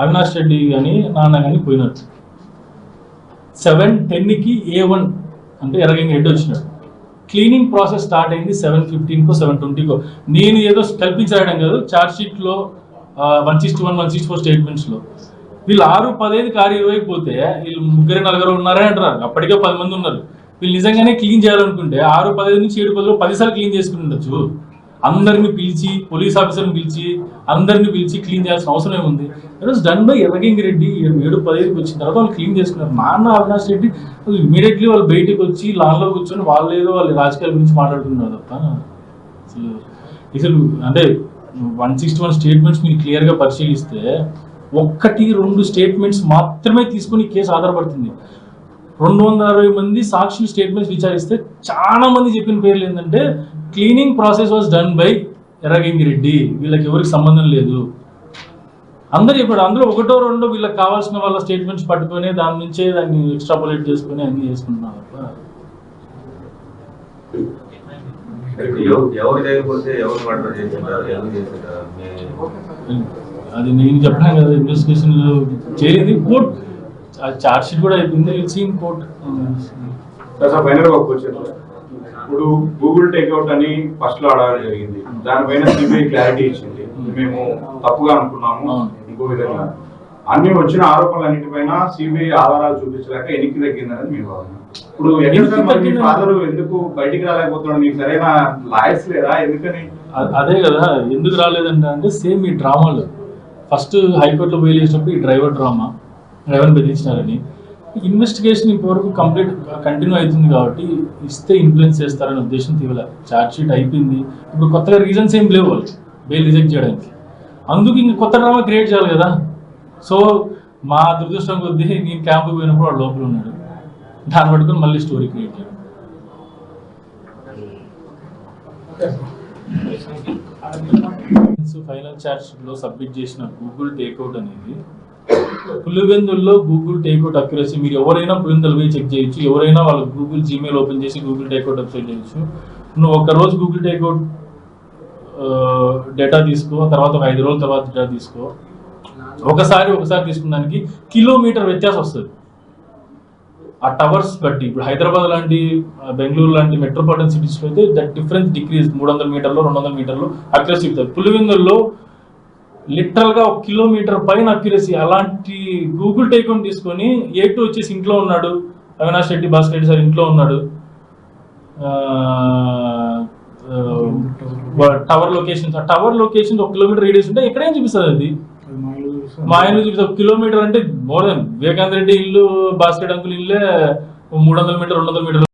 అవినాష్ రెడ్డి కానీ నాన్న కానీ పోయినారు. 7:10కి A1 అంటే ఎర్రగంగ రెడ్డి వచ్చినాడు. క్లీనింగ్ ప్రాసెస్ స్టార్ట్ అయింది 7:15కో 7:20కో. నేను ఏదో కల్పించడం కాదు, చార్జ్ షీట్లో 161, 164 స్టేట్మెంట్స్లో వీళ్ళు 6:15కి 6:20కి పోతే వీళ్ళు 3-4 ఉన్నారే అంటారు. అప్పటికే 10 మంది ఉన్నారు. వీళ్ళు నిజంగానే క్లీన్ చేయాలనుకుంటే 6:15 నుంచి 7:10 10 సార్లు క్లీన్ చేసుకుని ఉండొచ్చు. అందరిని పిలిచి పోలీస్ ఆఫీసర్ని పిలిచి అందరిని పిలిచి క్లీన్ చేయాల్సిన అవసరం ఏముంది? It was done by Erragangi Reddy. 7:15కి వచ్చిన తర్వాత వాళ్ళు క్లీన్ చేసుకున్నారు. నాన్న అవినాష్ రెడ్డి ఇమీడియట్లీ వాళ్ళు బయటకు వచ్చి లాన్లో కూర్చొని వాళ్ళు ఏదో వాళ్ళ రాజకీయాల గురించి మాట్లాడుతున్నారు తప్ప అసలు అంటే 161 స్టేట్మెంట్స్ మీరు క్లియర్గా పరిశీలిస్తే 1-2 స్టేట్మెంట్స్ మాత్రమే తీసుకుని కేసు ఆధారపడుతుంది. 260 మంది సాక్షులు స్టేట్మెంట్స్ విచారిస్తే చాలా మంది చెప్పిన పేర్లు ఏంటంటే cleaning process was done by Erragangi Reddy, వీళ్ళకి ఎవరికి సంబంధం లేదు అందరు చెప్పాడు. అందులో 1-2 వీళ్ళకి కావాల్సిన వాళ్ళ స్టేట్మెంట్స్ పట్టుకొని దాని నుంచే దాన్ని ఎక్స్ట్రాపులేట్ చేసుకుని అన్ని చేసుకుంటున్నారు. అది నేను చెప్పాను కదా, ఇన్వెస్టిగేషన్ చేయలేదు. కోర్ట్ చార్జ్ షీట్ కూడా అయిపోయింది. సీన్ కోర్ట్. ఇప్పుడు గూగుల్ టేక్అవుట్ అని ఫస్ట్ లో అడగడం జరిగింది. దానిపైన సిబిఐ క్లారిటీ ఇచ్చింది, మేము తప్పుగా అనుకున్నాము ఇంకో విధంగా. అన్ని వచ్చిన ఆరోపణలు అన్నిటిపైన సిబిఐ ఆధారాలు చూపించలేక ఎన్నిక తగ్గిందని మీరు భావన. ఇప్పుడు మీ ఫాదర్ ఎందుకు బయటికి రాలేకపోతున్నాడు? మీకు సరైన లాయర్స్ లేదా? ఎందుకని? అదే కదా ఎందుకు రాలేదంటే సేమ్ ఈ డ్రామాలు ఫస్ట్ హైకోర్టులో బెయిల్ చేసినప్పుడు ఈ డ్రైవర్ని బెదిరించినారని ఇన్వెస్టిగేషన్ ఇంతవరకు కంటిన్యూ అవుతుంది కాబట్టి ఇస్తే ఇన్ఫ్లుయెన్స్ చేస్తారనే ఉద్దేశం తీవ్ర. ఛార్జ్ షీట్ అయిపోయింది. ఇప్పుడు కొత్తగా రీజన్స్ ఏం లేవు వాళ్ళు బెయిల్ రిజెక్ట్ చేయడానికి. అందుకు ఇంక కొత్త డ్రామా క్రియేట్ చేయాలి కదా. సో మా దురదృష్టం కొద్దీ నేను క్యాంపుకి పోయినప్పుడు వాడు లోపల ఉన్నాడు, దాన్ని పట్టుకొని మళ్ళీ స్టోరీ క్రియేట్ చేయడం. ఫైనల్ చార్జ్ లో సబ్మిట్ చేసిన గూగుల్ టేక్అవుట్ అనేది పులివెందుల్లో గూగుల్ టేక్అవుట్ అక్యురసీ మీరు ఎవరైనా పులివెందులు పోయి చెక్ చేయొచ్చు, ఎవరైనా వాళ్ళ గూగుల్ జీమెయిల్ ఓపెన్ చేసి గూగుల్ టేక్అవుట్ వెబ్సైట్ చేయొచ్చు. నువ్వు ఒక్కరోజు గూగుల్ టేక్అవుట్ డేటా తీసుకో, తర్వాత ఒక 5 రోజుల తర్వాత డేటా తీసుకో, ఒకసారి తీసుకున్నానికి కిలోమీటర్ వ్యత్యాసం వస్తుంది ఆ టవర్స్ బట్టి. ఇప్పుడు హైదరాబాద్ లాంటి బెంగళూరు లాంటి మెట్రోపాలిటన్ సిటీస్లో అయితే దట్ డిఫరెన్స్ డిక్రీజ్ 300 మీటర్లు 200 మీటర్లు అక్యురసీ అవుతుంది. పులివెందుల్లో లిటరల్గా 1 కిలోమీటర్ పైన అక్యురసీ. అలాంటి గూగుల్ టేక్అవుట్ తీసుకొని A2 వచ్చేసి ఇంట్లో ఉన్నాడు, అవినాష్ రెడ్డి భాస్కర్ రెడ్డి సార్ ఇంట్లో ఉన్నాడు, టవర్ లొకేషన్స్ 1 కిలోమీటర్ రేడియస్ ఉంటే ఎక్కడేం చూపిస్తుంది అది. మా ఆయన చూపిస్తుంది 1 కిలోమీటర్ అంటే మోర్ దెన్ వివేకానంద రెడ్డి ఇల్లు భాస్కర్ అంకుల్ ఇల్లే 300 మీటర్ 200 మీటర్లు